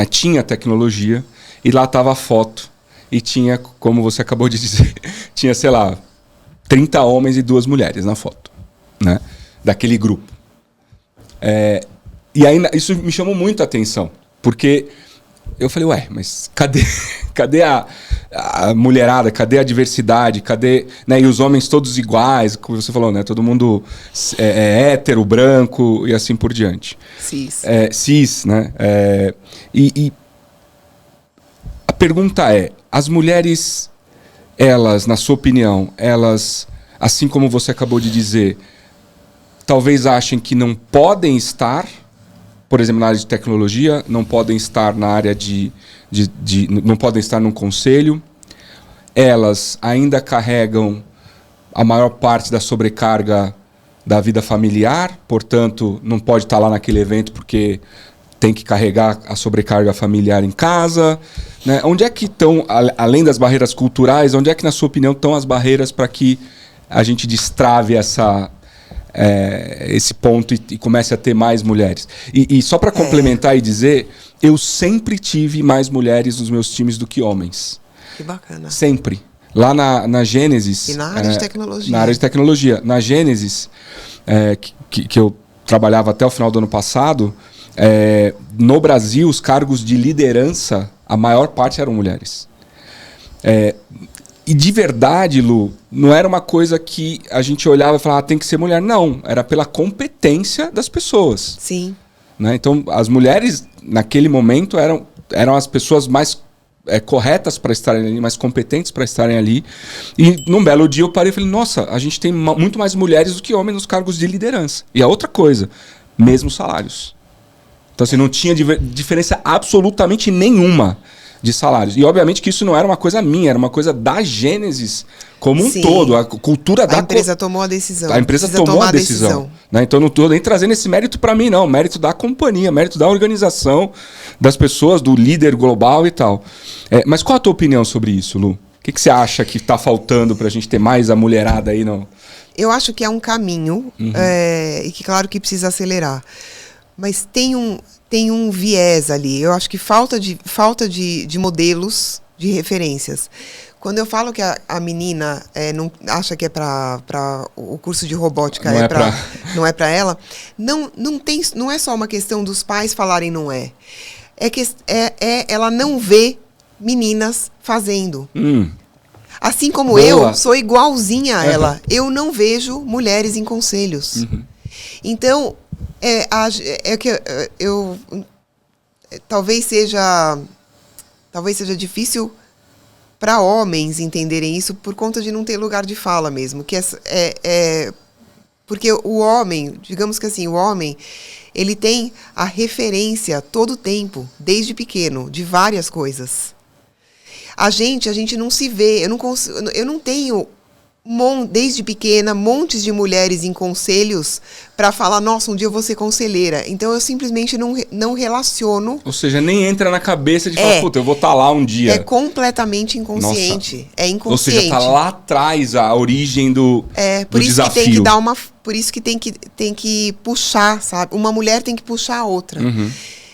tinha tecnologia, e lá estava a foto. E tinha, como você acabou de dizer, tinha, sei lá, 30 homens e 2 mulheres na foto, né? Daquele grupo. E aí isso me chamou muito a atenção, porque eu falei, mas cadê a mulherada, cadê a diversidade, cadê, né? E os homens todos iguais, como você falou, né? Todo mundo hétero, branco e assim por diante. Cis, né? E a pergunta as mulheres, elas, na sua opinião, elas, assim como você acabou de dizer, talvez achem que não podem estar, por exemplo, na área de tecnologia, não podem estar na área não podem estar num conselho. Elas ainda carregam a maior parte da sobrecarga da vida familiar, portanto, não pode estar lá naquele evento porque tem que carregar a sobrecarga familiar em casa, né? Onde é que estão, além das barreiras culturais, onde é que, na sua opinião, estão as barreiras para que a gente destrave esse ponto e comece a ter mais mulheres? E só para complementar e dizer, eu sempre tive mais mulheres nos meus times do que homens. Que bacana. Sempre. Lá na Gênesis... E na área de tecnologia. Na área de tecnologia. Na Gênesis, que eu trabalhava até o final do ano passado, no Brasil, os cargos de liderança, a maior parte eram mulheres. E de verdade, Lu, não era uma coisa que a gente olhava e falava, tem que ser mulher. Não, era pela competência das pessoas. Sim. né? Então, as mulheres, naquele momento, eram as pessoas mais corretas para estarem ali, mais competentes para estarem ali. E num belo dia eu parei e falei, nossa, a gente tem muito mais mulheres do que homens nos cargos de liderança. E a outra coisa, mesmos salários. Então, assim, não tinha diferença absolutamente nenhuma de salários. E, obviamente, que isso não era uma coisa minha, era uma coisa da Gênesis como um todo. A cultura da... A empresa tomou a decisão. A empresa tomou a decisão. Né? Então, não estou nem trazendo esse mérito para mim, não. Mérito da companhia, mérito da organização, das pessoas, do líder global e tal. Mas qual a tua opinião sobre isso, Lu? O que você acha que está faltando para a gente ter mais a mulherada aí? Não? Eu acho que é um caminho, e que, claro, que precisa acelerar. Mas tem um viés ali. Eu acho que falta de modelos, de referências. Quando eu falo que a menina não acha que é para o curso de robótica, não é para ela, não é só uma questão dos pais falarem não é. Ela não vê meninas fazendo. Assim como Boa. eu sou igualzinha a ela. Eu não vejo mulheres em conselhos. Então, talvez seja difícil para homens entenderem isso por conta de não ter lugar de fala mesmo, porque o homem, digamos que assim, ele tem a referência todo o tempo, desde pequeno, de várias coisas. A gente não se vê, eu não tenho desde pequena, montes de mulheres em conselhos para falar, nossa, um dia eu vou ser conselheira. Então eu simplesmente não relaciono. Ou seja, nem entra na cabeça de falar, puta, eu vou estar lá um dia. É completamente inconsciente. Nossa. É inconsciente. Ou seja, tá lá atrás a origem do desafio. Que tem que dar por isso que tem que puxar, sabe? Uma mulher tem que puxar a outra.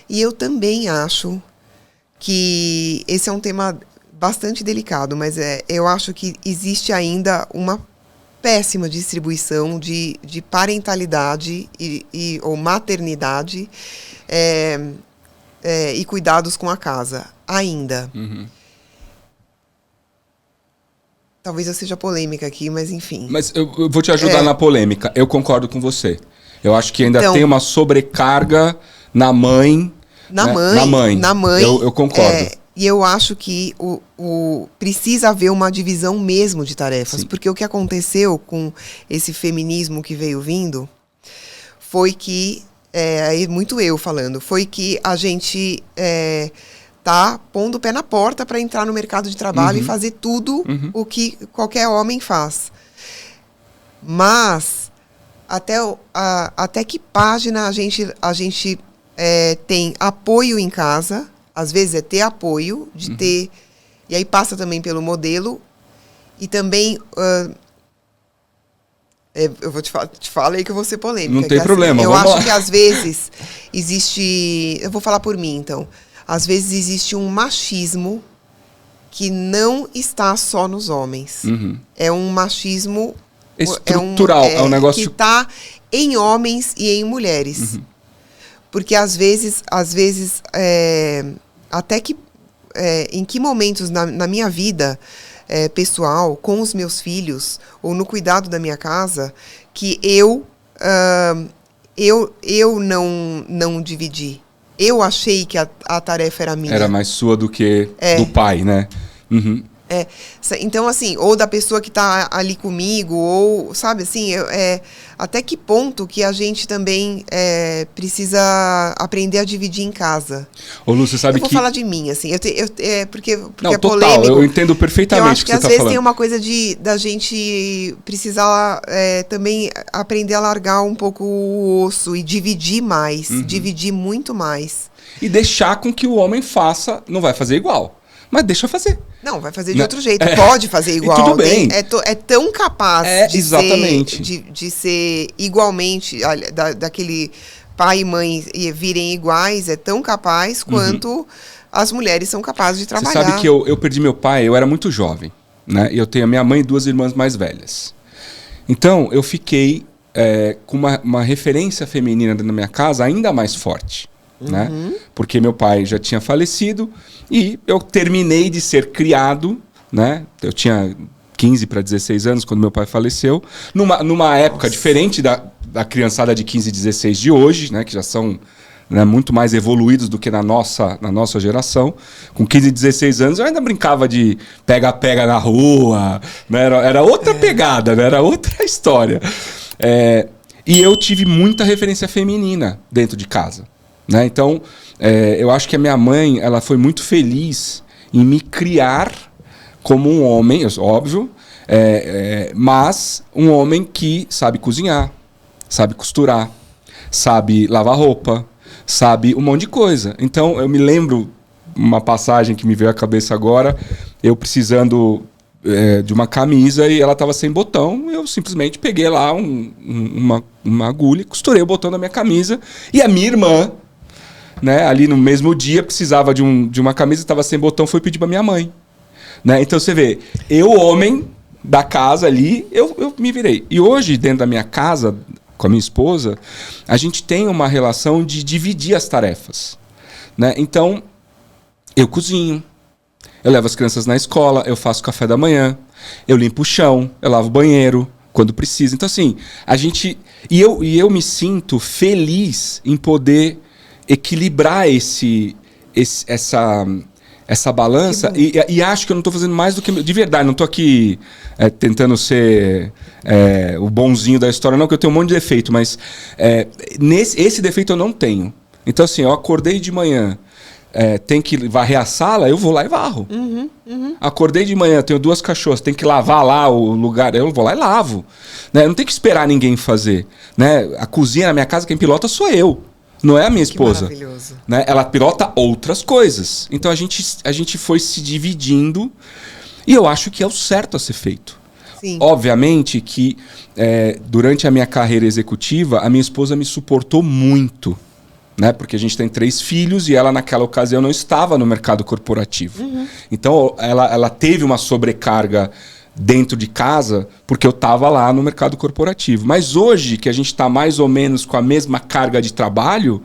E eu também acho que esse é um tema bastante delicado, mas eu acho que existe ainda uma péssima distribuição de parentalidade ou maternidade e cuidados com a casa, ainda. Talvez eu seja polêmica aqui, mas enfim. Mas eu vou te ajudar na polêmica. Eu concordo com você. Eu acho que ainda tem uma sobrecarga na mãe. Na mãe. Eu concordo. E eu acho que precisa haver uma divisão mesmo de tarefas. Sim. Porque o que aconteceu com esse feminismo que veio vindo foi que, muito eu falando, foi que a gente tá pondo o pé na porta para entrar no mercado de trabalho e fazer tudo o que qualquer homem faz. Mas até que página a gente tem apoio em casa. Às vezes é ter apoio, de ter... E aí passa também pelo modelo. E também... eu vou te falar aí que eu vou ser polêmica. Não tem problema, eu acho que às vezes existe... Eu vou falar por mim, então. Às vezes existe um machismo que não está só nos homens. É um machismo... estrutural, é um negócio... Que está em homens e em mulheres. Porque às vezes até que em que momentos na minha vida pessoal, com os meus filhos, ou no cuidado da minha casa, que eu não dividi. Eu achei que a tarefa era minha. Era mais sua do que do pai, né? Então, assim, ou da pessoa que está ali comigo, ou, sabe, assim, até que ponto que a gente também precisa aprender a dividir em casa. Ô, Lu, você sabe eu vou falar de mim, assim, porque não, é total, polêmico. Eu entendo perfeitamente eu acho o que você está às falando. vezes tem uma coisa da gente precisar também aprender a largar um pouco o osso e dividir mais, dividir muito mais. E deixar com que o homem faça, não vai fazer igual. Mas deixa fazer. Não, vai fazer de outro jeito. Pode fazer igual. E tudo bem. É tão capaz de ser igualmente, daquele pai e mãe virem iguais, é tão capaz quanto as mulheres são capazes de trabalhar. Você sabe que eu perdi meu pai, eu era muito jovem, né? E eu tenho a minha mãe e 2 irmãs mais velhas. Então, eu fiquei com uma referência feminina na minha casa ainda mais forte. Né? Porque meu pai já tinha falecido e eu terminei de ser criado, né? Eu tinha 15 para 16 anos quando meu pai faleceu, numa época diferente da criançada de 15 e 16 de hoje, né? Que já são né, muito mais evoluídos do que na nossa geração. Com 15, 16 anos eu ainda brincava de pega-pega na rua, né? Era outra pegada, né? Era outra história. E eu tive muita referência feminina dentro de casa, né? Então, eu acho que a minha mãe, ela foi muito feliz em me criar como um homem, óbvio, mas um homem que sabe cozinhar, sabe costurar, sabe lavar roupa, sabe um monte de coisa. Então, eu me lembro uma passagem que me veio à cabeça agora, eu precisando de uma camisa e ela estava sem botão, eu simplesmente peguei lá uma agulha e costurei o botão da minha camisa. E a minha irmã, né, ali no mesmo dia, precisava de uma camisa, estava sem botão, foi pedir para minha mãe. Né? Então você vê, eu, homem da casa ali, eu me virei. E hoje, dentro da minha casa, com a minha esposa, a gente tem uma relação de dividir as tarefas. Né? Então, eu cozinho, eu levo as crianças na escola, eu faço café da manhã, eu limpo o chão, eu lavo o banheiro quando precisa. Então, assim, a gente... E eu me sinto feliz em poder equilibrar essa balança e acho que eu não estou fazendo mais do que... De verdade, não estou aqui tentando ser o bonzinho da história, não, que eu tenho um monte de defeito, mas esse defeito eu não tenho. Então, assim, eu acordei de manhã, tem que varrer a sala, eu vou lá e varro. Acordei de manhã, tenho 2 cachorras, tem que lavar lá o lugar, eu vou lá e lavo. Né? Eu não tenho que esperar ninguém fazer. Né? A cozinha na minha casa, quem pilota sou eu. Não é a minha esposa. Né? Ela pilota outras coisas. Então a gente foi se dividindo e eu acho que é o certo a ser feito. Sim. Obviamente que durante a minha carreira executiva, a minha esposa me suportou muito. Né? Porque a gente tem 3 filhos e ela naquela ocasião não estava no mercado corporativo. Então ela teve uma sobrecarga dentro de casa porque eu estava lá no mercado corporativo. Mas hoje que a gente está mais ou menos com a mesma carga de trabalho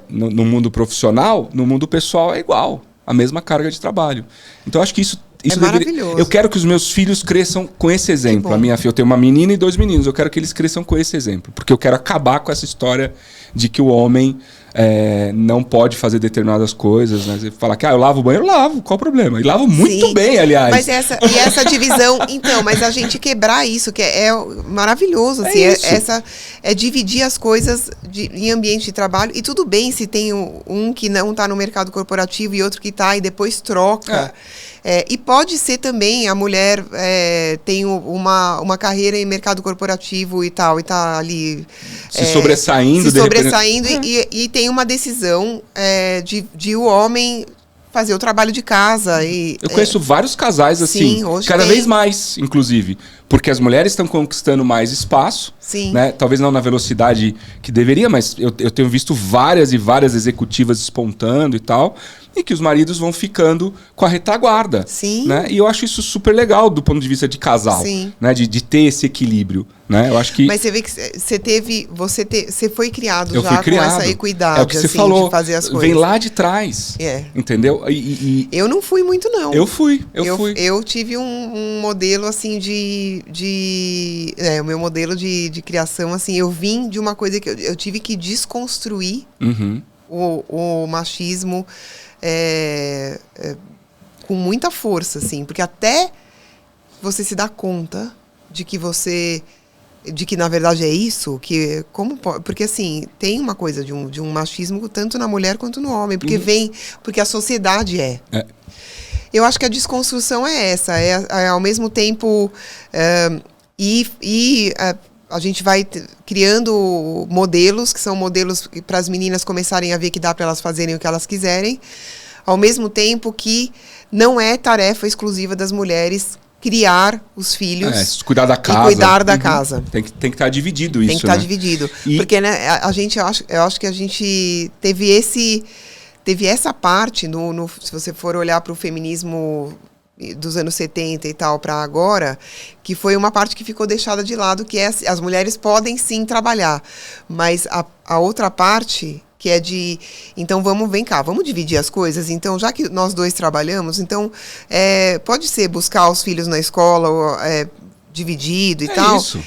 no mundo profissional, no mundo pessoal é igual, a mesma carga de trabalho. Então acho que isso maravilhoso. Eu quero que os meus filhos cresçam com esse exemplo. A minha filha, eu tenho uma menina e 2 meninos. Eu quero que eles cresçam com esse exemplo. Porque eu quero acabar com essa história de que o homem não pode fazer determinadas coisas. Né? Você fala que eu lavo o banheiro, eu lavo. Qual o problema? E lavo muito bem, aliás. Mas essa divisão... Então, mas a gente quebrar isso, que é maravilhoso. Assim, dividir as coisas em ambiente de trabalho. E tudo bem se tem um que não está no mercado corporativo e outro que está e depois troca. E pode ser também a mulher tem uma carreira em mercado corporativo e tal, e tá ali... Se sobressaindo. E tem uma decisão de o homem fazer o trabalho de casa. Eu conheço vários casais assim, cada vez mais, inclusive. Porque as mulheres estão conquistando mais espaço. Sim. Né? Talvez não na velocidade que deveria, mas eu tenho visto várias e várias executivas despontando e tal. E que os maridos vão ficando com a retaguarda. Sim. Né? E eu acho isso super legal do ponto de vista de casal. Sim. Né? De ter esse equilíbrio. Né? Eu acho que... Mas você vê que você foi criado eu já fui criado. Com essa equidade, é o que você falou, de fazer as coisas. Vem lá de trás. Entendeu? Eu não fui muito, não. Eu fui. Eu tive um modelo, assim, o meu modelo de criação, assim, eu vim de uma coisa que eu tive que desconstruir o machismo com muita força, assim, porque até você se dá conta de que na verdade é isso, porque assim, tem uma coisa de um machismo tanto na mulher quanto no homem, porque a sociedade eu acho que a desconstrução é essa, ao mesmo tempo a gente vai criando modelos, que são modelos para as meninas começarem a ver que dá para elas fazerem o que elas quiserem, ao mesmo tempo que não é tarefa exclusiva das mulheres criar os filhos, cuidar da casa. E cuidar da casa. Tem que estar dividido isso, Tem que estar dividido. Porque, né, eu acho que a gente teve essa parte, se você for olhar para o feminismo dos anos 70 e tal para agora, que foi uma parte que ficou deixada de lado, que as mulheres podem sim trabalhar, mas a outra parte que é então vamos dividir as coisas, então já que nós 2 trabalhamos, então pode ser buscar os filhos na escola dividido e tal. Isso.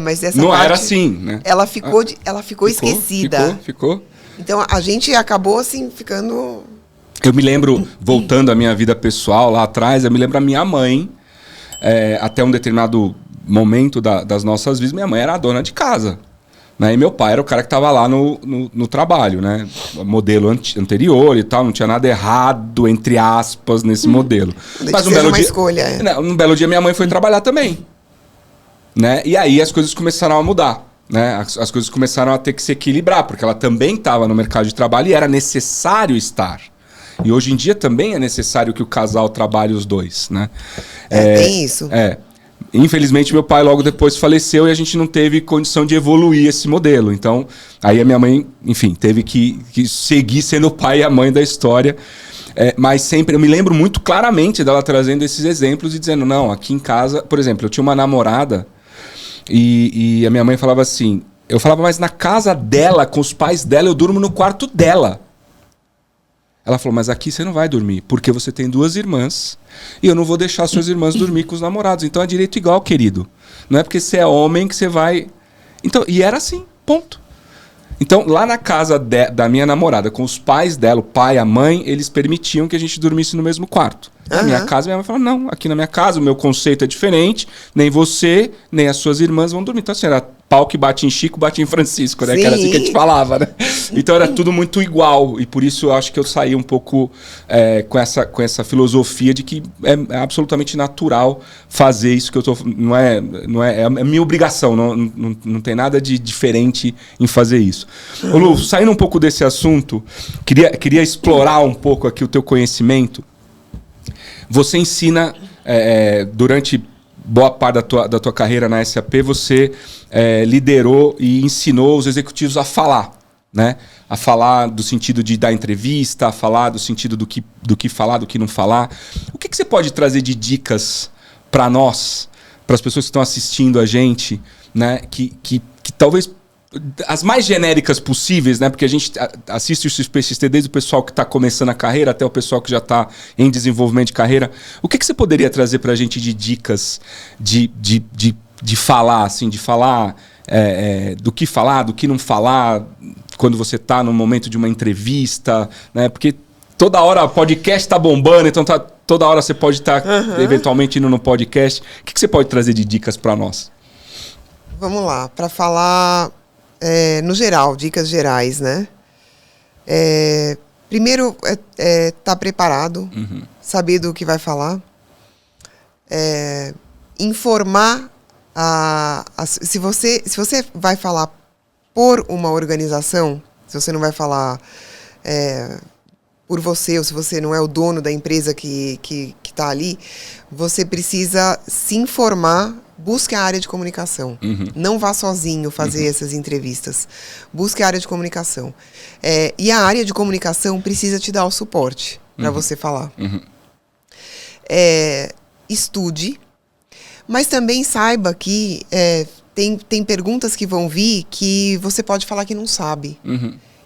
Mas essa não parte, era assim, né? Ela ficou esquecida. Ficou. Então a gente acabou assim ficando... Eu me lembro, voltando à minha vida pessoal lá atrás, eu me lembro a minha mãe, até um determinado momento das nossas vidas, minha mãe era a dona de casa. Né? E meu pai era o cara que estava lá no trabalho, né? Modelo anterior e tal, não tinha nada errado, entre aspas, nesse modelo. Mas um belo dia minha mãe foi trabalhar também. Né? E aí as coisas começaram a mudar. Né? As coisas começaram a ter que se equilibrar, porque ela também estava no mercado de trabalho e era necessário estar. E hoje em dia também é necessário que o casal trabalhe os dois. Né? Tem isso. Infelizmente, meu pai logo depois faleceu e a gente não teve condição de evoluir esse modelo. Então, aí a minha mãe, enfim, teve que seguir sendo o pai e a mãe da história. Mas sempre, eu me lembro muito claramente dela trazendo esses exemplos e dizendo, não, aqui em casa... Por exemplo, eu tinha uma namorada e a minha mãe falava assim... Eu falava, mas na casa dela, com os pais dela, eu durmo no quarto dela. Ela falou, mas aqui você não vai dormir, porque você tem 2 irmãs e eu não vou deixar suas irmãs dormir com os namorados. Então é direito igual, querido. Não é porque você é homem que você vai... Então, e era assim, ponto. Então, lá na casa da minha namorada, com os pais dela, o pai e a mãe, eles permitiam que a gente dormisse no mesmo quarto. Na minha casa, minha mãe falou, não, aqui na minha casa o meu conceito é diferente, nem você, nem as suas irmãs vão dormir. Então, assim, era pau que bate em Chico, bate em Francisco, né? Que era assim que a gente falava, né? Então, era tudo muito igual. E por isso, eu acho que eu saí um pouco com essa filosofia de que é absolutamente natural fazer isso que eu tô... É a minha obrigação, não tem nada de diferente em fazer isso. Ô Lu, saindo um pouco desse assunto, queria explorar um pouco aqui o teu conhecimento. Você ensina, durante boa parte da tua carreira na SAP, você liderou e ensinou os executivos a falar, né? A falar do sentido de dar entrevista, a falar do sentido do que falar, do que não falar. O que você pode trazer de dicas para nós, para as pessoas que estão assistindo a gente, né? Que talvez... As mais genéricas possíveis, né? Porque a gente assiste o XPXT desde o pessoal que está começando a carreira até o pessoal que já está em desenvolvimento de carreira. O que você poderia trazer para a gente de dicas de falar, assim, de falar do que não falar quando você está no momento de uma entrevista, né? Porque toda hora o podcast está bombando, então toda hora você pode estar eventualmente indo no podcast. O que você pode trazer de dicas para nós? Vamos lá, para falar... no geral, dicas gerais, né? Primeiro, tá preparado, saber do que vai falar, informar, se você vai falar por uma organização, se você não vai falar por você, ou se você não é o dono da empresa que está ali, você precisa se informar. Busque a área de comunicação. Não vá sozinho fazer essas entrevistas. Busque a área de comunicação. E a área de comunicação precisa te dar o suporte para você falar. Estude, mas também saiba que tem perguntas que vão vir que você pode falar que não sabe.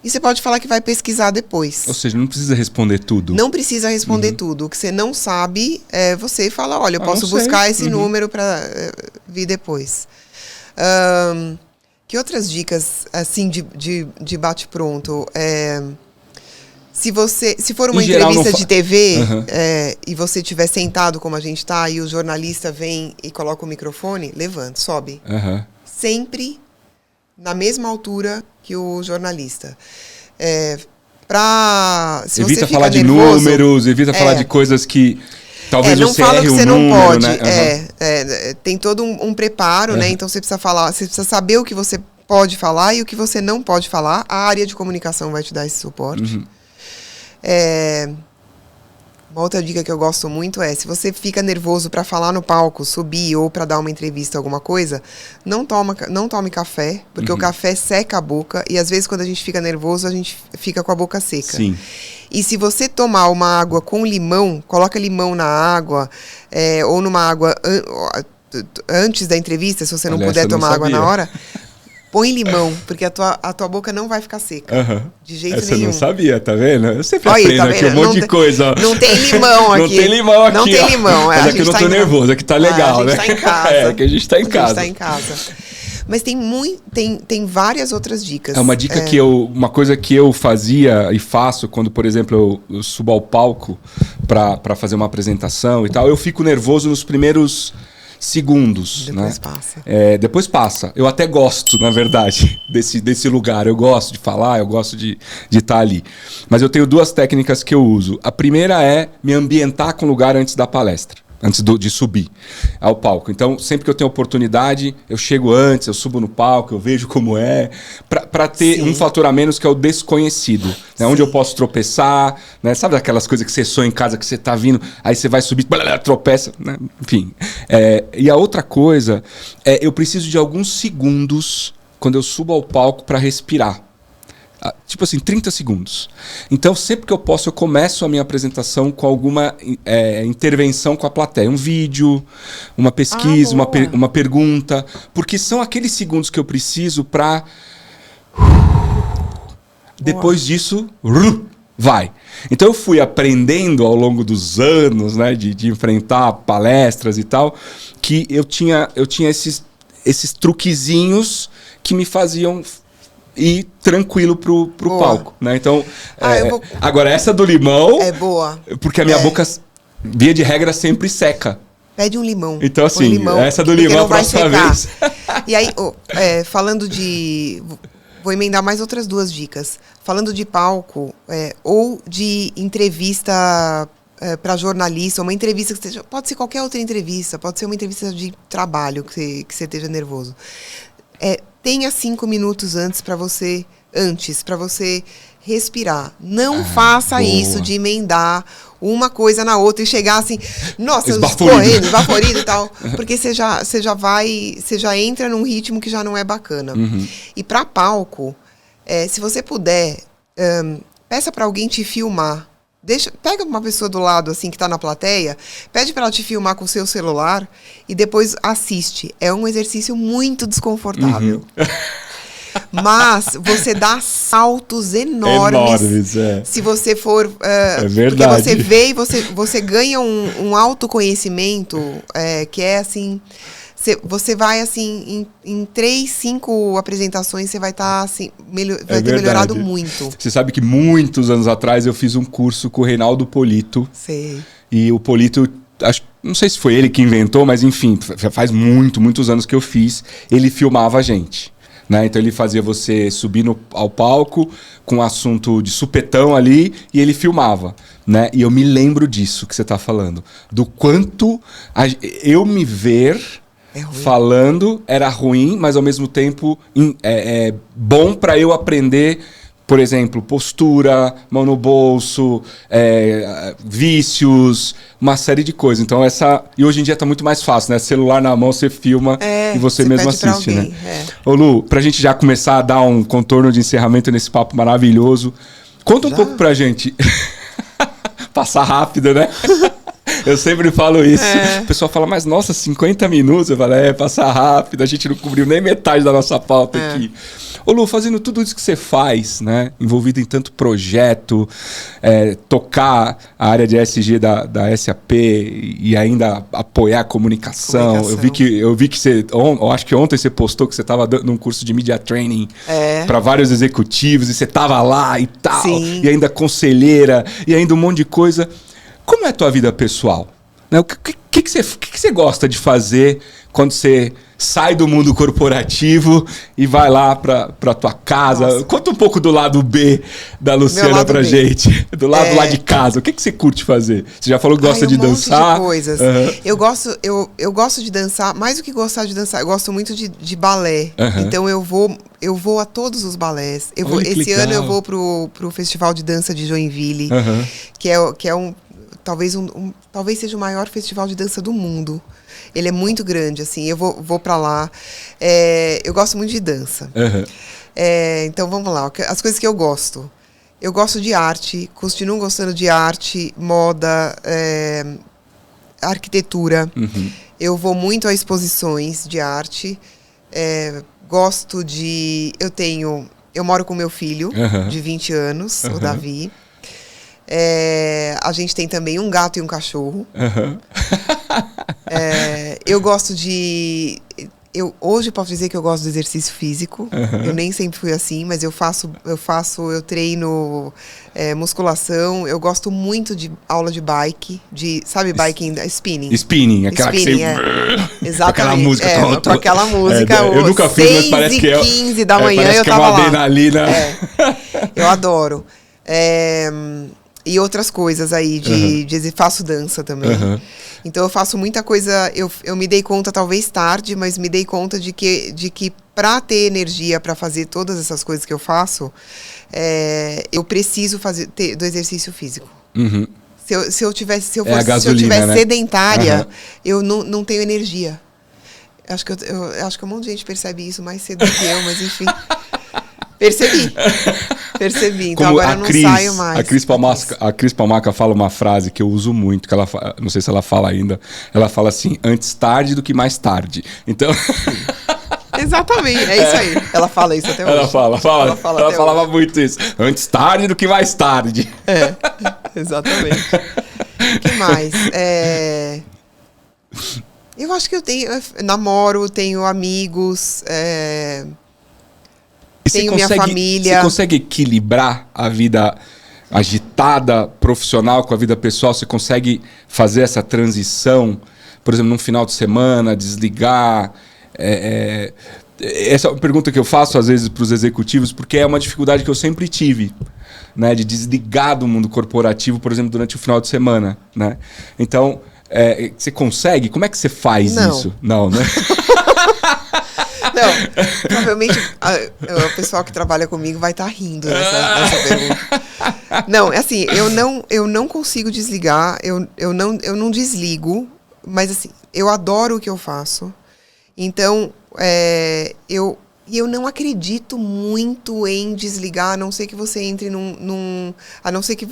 E você pode falar que vai pesquisar depois. Ou seja, não precisa responder tudo. Não precisa responder tudo. O que você não sabe, você fala, olha, eu posso buscar esse número para vir depois. Que outras dicas, assim, de bate-pronto? Se for uma entrevista de TV e você estiver sentado como a gente está e o jornalista vem e coloca o microfone, levanta, sobe. Sempre na mesma altura que o jornalista. Se evita você falar fica de nervoso, números, evita falar de coisas que talvez não você fala erre que você o não número, pode. Né? Tem todo um preparo, né? Então você precisa falar, você precisa saber o que você pode falar e o que você não pode falar. A área de comunicação vai te dar esse suporte. Uma outra dica que eu gosto muito se você fica nervoso para falar no palco, subir ou para dar uma entrevista, alguma coisa, não tome café, porque o café seca a boca e às vezes quando a gente fica nervoso, a gente fica com a boca seca. Sim. E se você tomar uma água com limão, coloca limão na água ou numa água antes da entrevista, se você não puder tomar água na hora, Põe limão, porque a tua boca não vai ficar seca. De jeito Essa nenhum. eu não sabia, tá vendo? Eu sempre Olha aí, aprendo tá aqui um vendo? monte de coisa. Não tem limão aqui. Não tem limão aqui. Não tem ó. limão. Mas aqui eu não tô nervoso, aqui tá legal, né? A gente tá em casa. É, que a gente tá em casa. A gente tá em casa. Mas tem várias outras dicas. É uma dica uma coisa que eu fazia e faço quando, por exemplo, eu subo ao palco pra fazer uma apresentação e tal, eu fico nervoso nos primeiros segundos. Depois né? passa. Depois passa. Eu até gosto, na verdade, desse lugar. Eu gosto de falar, eu gosto de estar ali. Mas eu tenho 2 técnicas que eu uso. A primeira é me ambientar com o lugar antes da palestra. Antes de subir ao palco. Então, sempre que eu tenho oportunidade, eu chego antes, eu subo no palco, eu vejo como é, para ter um fator a menos, que é o desconhecido. Né? Onde eu posso tropeçar, né? Sabe aquelas coisas que você sonha em casa, que você tá vindo, aí você vai subir, tropeça, né? Enfim. E a outra coisa eu preciso de alguns segundos quando eu subo ao palco para respirar. Tipo assim, 30 segundos. Então, sempre que eu posso, eu começo a minha apresentação com alguma intervenção com a plateia. Um vídeo, uma pesquisa, uma pergunta. Porque são aqueles segundos que eu preciso para... Depois disso, vai. Então, eu fui aprendendo ao longo dos anos, né, de enfrentar palestras e tal, que eu tinha esses truquezinhos que me faziam... e tranquilo pro palco, né? Então, agora essa do limão... É boa. Porque a minha boca, via de regra, sempre seca. Pede um limão. Então, assim, limão, essa do limão a próxima vez. E aí, falando de... Vou emendar mais outras 2 dicas. Falando de palco, ou de entrevista para jornalista, uma entrevista que seja... Pode ser qualquer outra entrevista, pode ser uma entrevista de trabalho que você esteja nervoso. Tenha 5 minutos antes para você respirar. Não faça isso de emendar uma coisa na outra e chegar assim, nossa, esbaforido e tal, porque você já entra num ritmo que já não é bacana. E para palco, se você puder, peça para alguém te filmar. Pega uma pessoa do lado, assim, que está na plateia, pede para ela te filmar com o seu celular e depois assiste. É um exercício muito desconfortável. Mas você dá saltos enormes. Se você for... é verdade. Porque você vê e você ganha um autoconhecimento que é assim... Você vai, assim, em 3, 5 apresentações, você vai estar, assim, vai ter melhorado muito. Você sabe que muitos anos atrás eu fiz um curso com o Reinaldo Polito. Sei. E o Polito, não sei se foi ele que inventou, mas enfim, faz muitos anos que eu fiz. Ele filmava a gente. Né? Então ele fazia você subir ao palco com um assunto de supetão ali e ele filmava. Né? E eu me lembro disso que você está falando. Do quanto eu me ver... falando era ruim, mas ao mesmo tempo bom para eu aprender, por exemplo, postura, mão no bolso, vícios, uma série de coisas. Então e hoje em dia tá muito mais fácil, né? Celular na mão, você filma e você mesmo assiste, né? Ô Lu, pra gente já começar a dar um contorno de encerramento nesse papo maravilhoso, conta um pouco pra gente. Passar rápido, né? Eu sempre falo isso. O pessoal fala, mas nossa, 50 minutos. Eu falo, passar rápido, a gente não cobriu nem metade da nossa pauta aqui. Ô Lu, fazendo tudo isso que você faz, né? Envolvido em tanto projeto, tocar a área de ESG da SAP e ainda apoiar a comunicação. Eu vi que você, eu acho que ontem você postou que você estava num curso de Media Training para vários executivos e você estava lá e tal. Sim. E ainda conselheira e ainda um monte de coisa. Como é a tua vida pessoal? Né? O que você gosta de fazer quando você sai do mundo corporativo e vai lá pra tua casa? Nossa. Conta um pouco do lado B da Luciana pra gente. Do lado lá de casa. O que você curte fazer? Você já falou que gosta de dançar. De coisas. Eu gosto de dançar. Mais do que gostar de dançar, eu gosto muito de balé. Então eu vou a todos os balés. Esse ano eu vou pro Festival de Dança de Joinville, que é um... Talvez seja o maior festival de dança do mundo. Ele é muito grande, assim. Eu vou para lá. Eu gosto muito de dança. Então, vamos lá. As coisas que eu gosto. Eu gosto de arte. Continuo gostando de arte, moda, arquitetura. Eu vou muito a exposições de arte. gosto de... Eu moro com meu filho, de 20 anos, o Davi. A gente tem também um gato e um cachorro. Eu gosto de... Hoje posso dizer que eu gosto do exercício físico. Eu nem sempre fui assim, mas eu treino musculação. Eu gosto muito de aula de bike, sabe, biking, spinning. Spinning, aquela spinning, que você... Exatamente. Com aquela música. Com aquela música. Eu nunca fiz, mas parece que 6h15 da manhã eu tava lá. Adrenalina. Eu adoro. E outras coisas aí, faço dança também. Então eu faço muita coisa, eu me dei conta talvez tarde, mas me dei conta de que para ter energia para fazer todas essas coisas que eu faço, eu preciso do exercício físico. Se eu tivesse sedentária, eu não tenho energia. Acho que um monte de gente percebe isso mais cedo do que eu, mas enfim. Percebi. Então como agora eu não saio mais. A Cris Palmaca fala uma frase que eu uso muito, que ela não sei se ela fala ainda. Ela fala assim, antes tarde do que mais tarde. Então... Exatamente, é isso aí. Ela fala isso até hoje. Ela falava muito isso. Antes tarde do que mais tarde. Exatamente. O que mais? Eu acho que eu namoro, tenho amigos... tenho minha família. Você consegue equilibrar a vida agitada, profissional, com a vida pessoal? Você consegue fazer essa transição, por exemplo, num final de semana, desligar? Essa é uma pergunta que eu faço às vezes para os executivos, porque é uma dificuldade que eu sempre tive, né, de desligar do mundo corporativo, por exemplo, durante o final de semana, né? Então, você consegue? Como é que você faz isso? Não, né? Não, provavelmente o pessoal que trabalha comigo vai estar rindo nessa pergunta. Não, é assim, eu não consigo desligar, eu não desligo, mas assim, eu adoro o que eu faço. Então, eu não acredito muito em desligar, a não ser que você entre a não ser que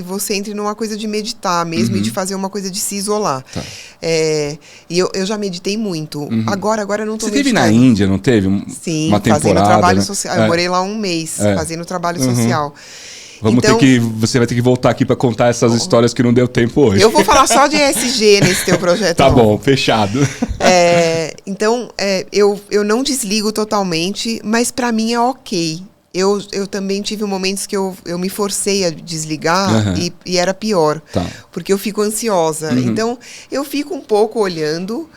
você entre numa coisa de meditar mesmo e de fazer uma coisa de se isolar. Tá. E eu já meditei muito. Agora eu não estou meditando. Você teve na Índia, não teve? Sim, uma temporada, fazendo trabalho né? social. Eu morei lá um mês, fazendo trabalho social. Você vai ter que voltar aqui para contar essas histórias que não deu tempo hoje. Eu vou falar só de ESG nesse teu projeto. Tá bom, fechado. Então, eu não desligo totalmente, mas para mim é ok. Eu também tive momentos que eu me forcei a desligar e era pior. Tá. Porque eu fico ansiosa. Então, eu fico um pouco olhando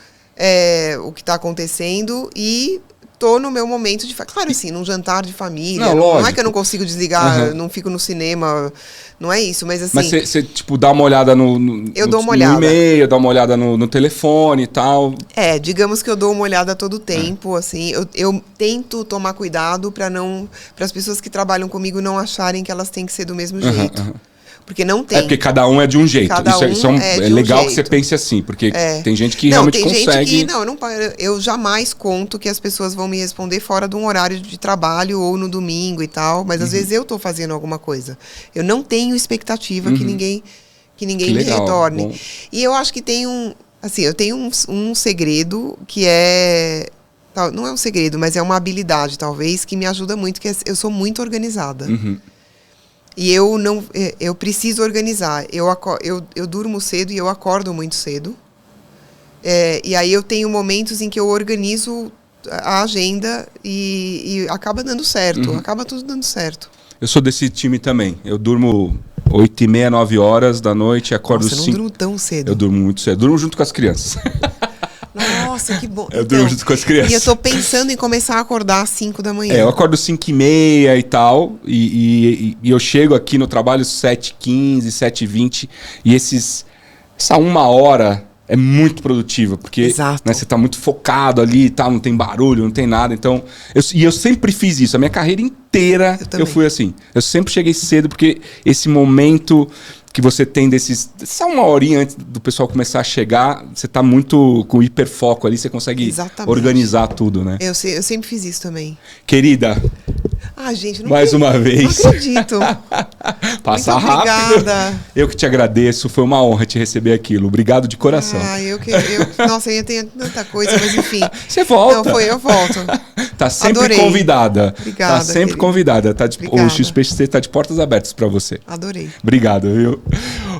o que está acontecendo e tô no meu momento de... Claro, assim, num jantar de família. Não é que eu não consigo desligar, não fico no cinema... Não é isso, mas assim... Mas você tipo, dá uma olhada no e-mail, dá uma olhada no telefone e tal. Digamos que eu dou uma olhada a todo tempo, assim. Eu tento tomar cuidado para as pessoas que trabalham comigo não acharem que elas têm que ser do mesmo jeito. Porque não tem. Porque cada um é de um jeito. É legal que você pense assim, porque tem gente que realmente consegue... Eu jamais conto que as pessoas vão me responder fora de um horário de trabalho ou no domingo e tal, mas às vezes eu estou fazendo alguma coisa. Eu não tenho expectativa que ninguém me retorne. Bom. E eu acho que tem eu tenho um segredo que não é um segredo, mas é uma habilidade, talvez, que me ajuda muito, que eu sou muito organizada. E eu preciso organizar. Eu durmo cedo e eu acordo muito cedo. E aí eu tenho momentos em que eu organizo a agenda e acaba dando certo. Acaba tudo dando certo. Eu sou desse time também. Eu durmo 8h30, 9 horas da noite e acordo 5. Você não durmo tão cedo. Eu durmo muito cedo. Eu durmo junto com as crianças. Nossa, que bom. Eu durmo junto com as crianças. E eu tô pensando em começar a acordar às 5 da manhã. Eu acordo 5h30 e tal. E eu chego aqui no trabalho 7h15, 7h20. E essa 1 hora é muito produtiva. Porque você tá muito focado ali e tal. Não tem barulho, não tem nada. Então, eu sempre fiz isso. A minha carreira inteira eu fui assim. Eu sempre cheguei cedo porque esse momento... que você tem só 1 horinha antes do pessoal começar a chegar, você tá muito com hiperfoco ali, você consegue organizar tudo, né? Eu sempre fiz isso também. Querida, Ah, gente, não Mais uma vez. Não acredito. Passa Muito rápido. obrigada. Eu que te agradeço, foi uma honra te receber aquilo. Obrigado de coração. Nossa, eu tenho tanta coisa, mas enfim. Você volta. Não, eu volto. Tá sempre Adorei. convidada. Obrigada, tá sempre querido. convidada. Obrigada. O XPC tá de portas abertas para você. Adorei. Obrigado, viu?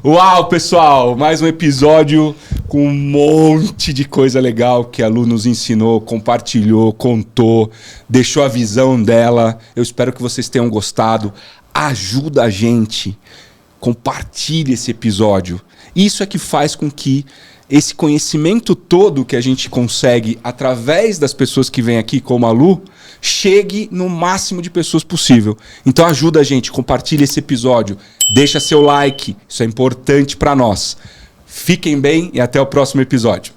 Uau, pessoal! Mais um episódio com um monte de coisa legal que a Lu nos ensinou, compartilhou, contou, deixou a visão dela. Eu espero que vocês tenham gostado. Ajuda a gente. Compartilhe esse episódio. Isso é que faz com que esse conhecimento todo que a gente consegue através das pessoas que vêm aqui, como a Lu, chegue no máximo de pessoas possível. Então ajuda a gente, compartilha esse episódio, deixa seu like, isso é importante para nós. Fiquem bem e até o próximo episódio.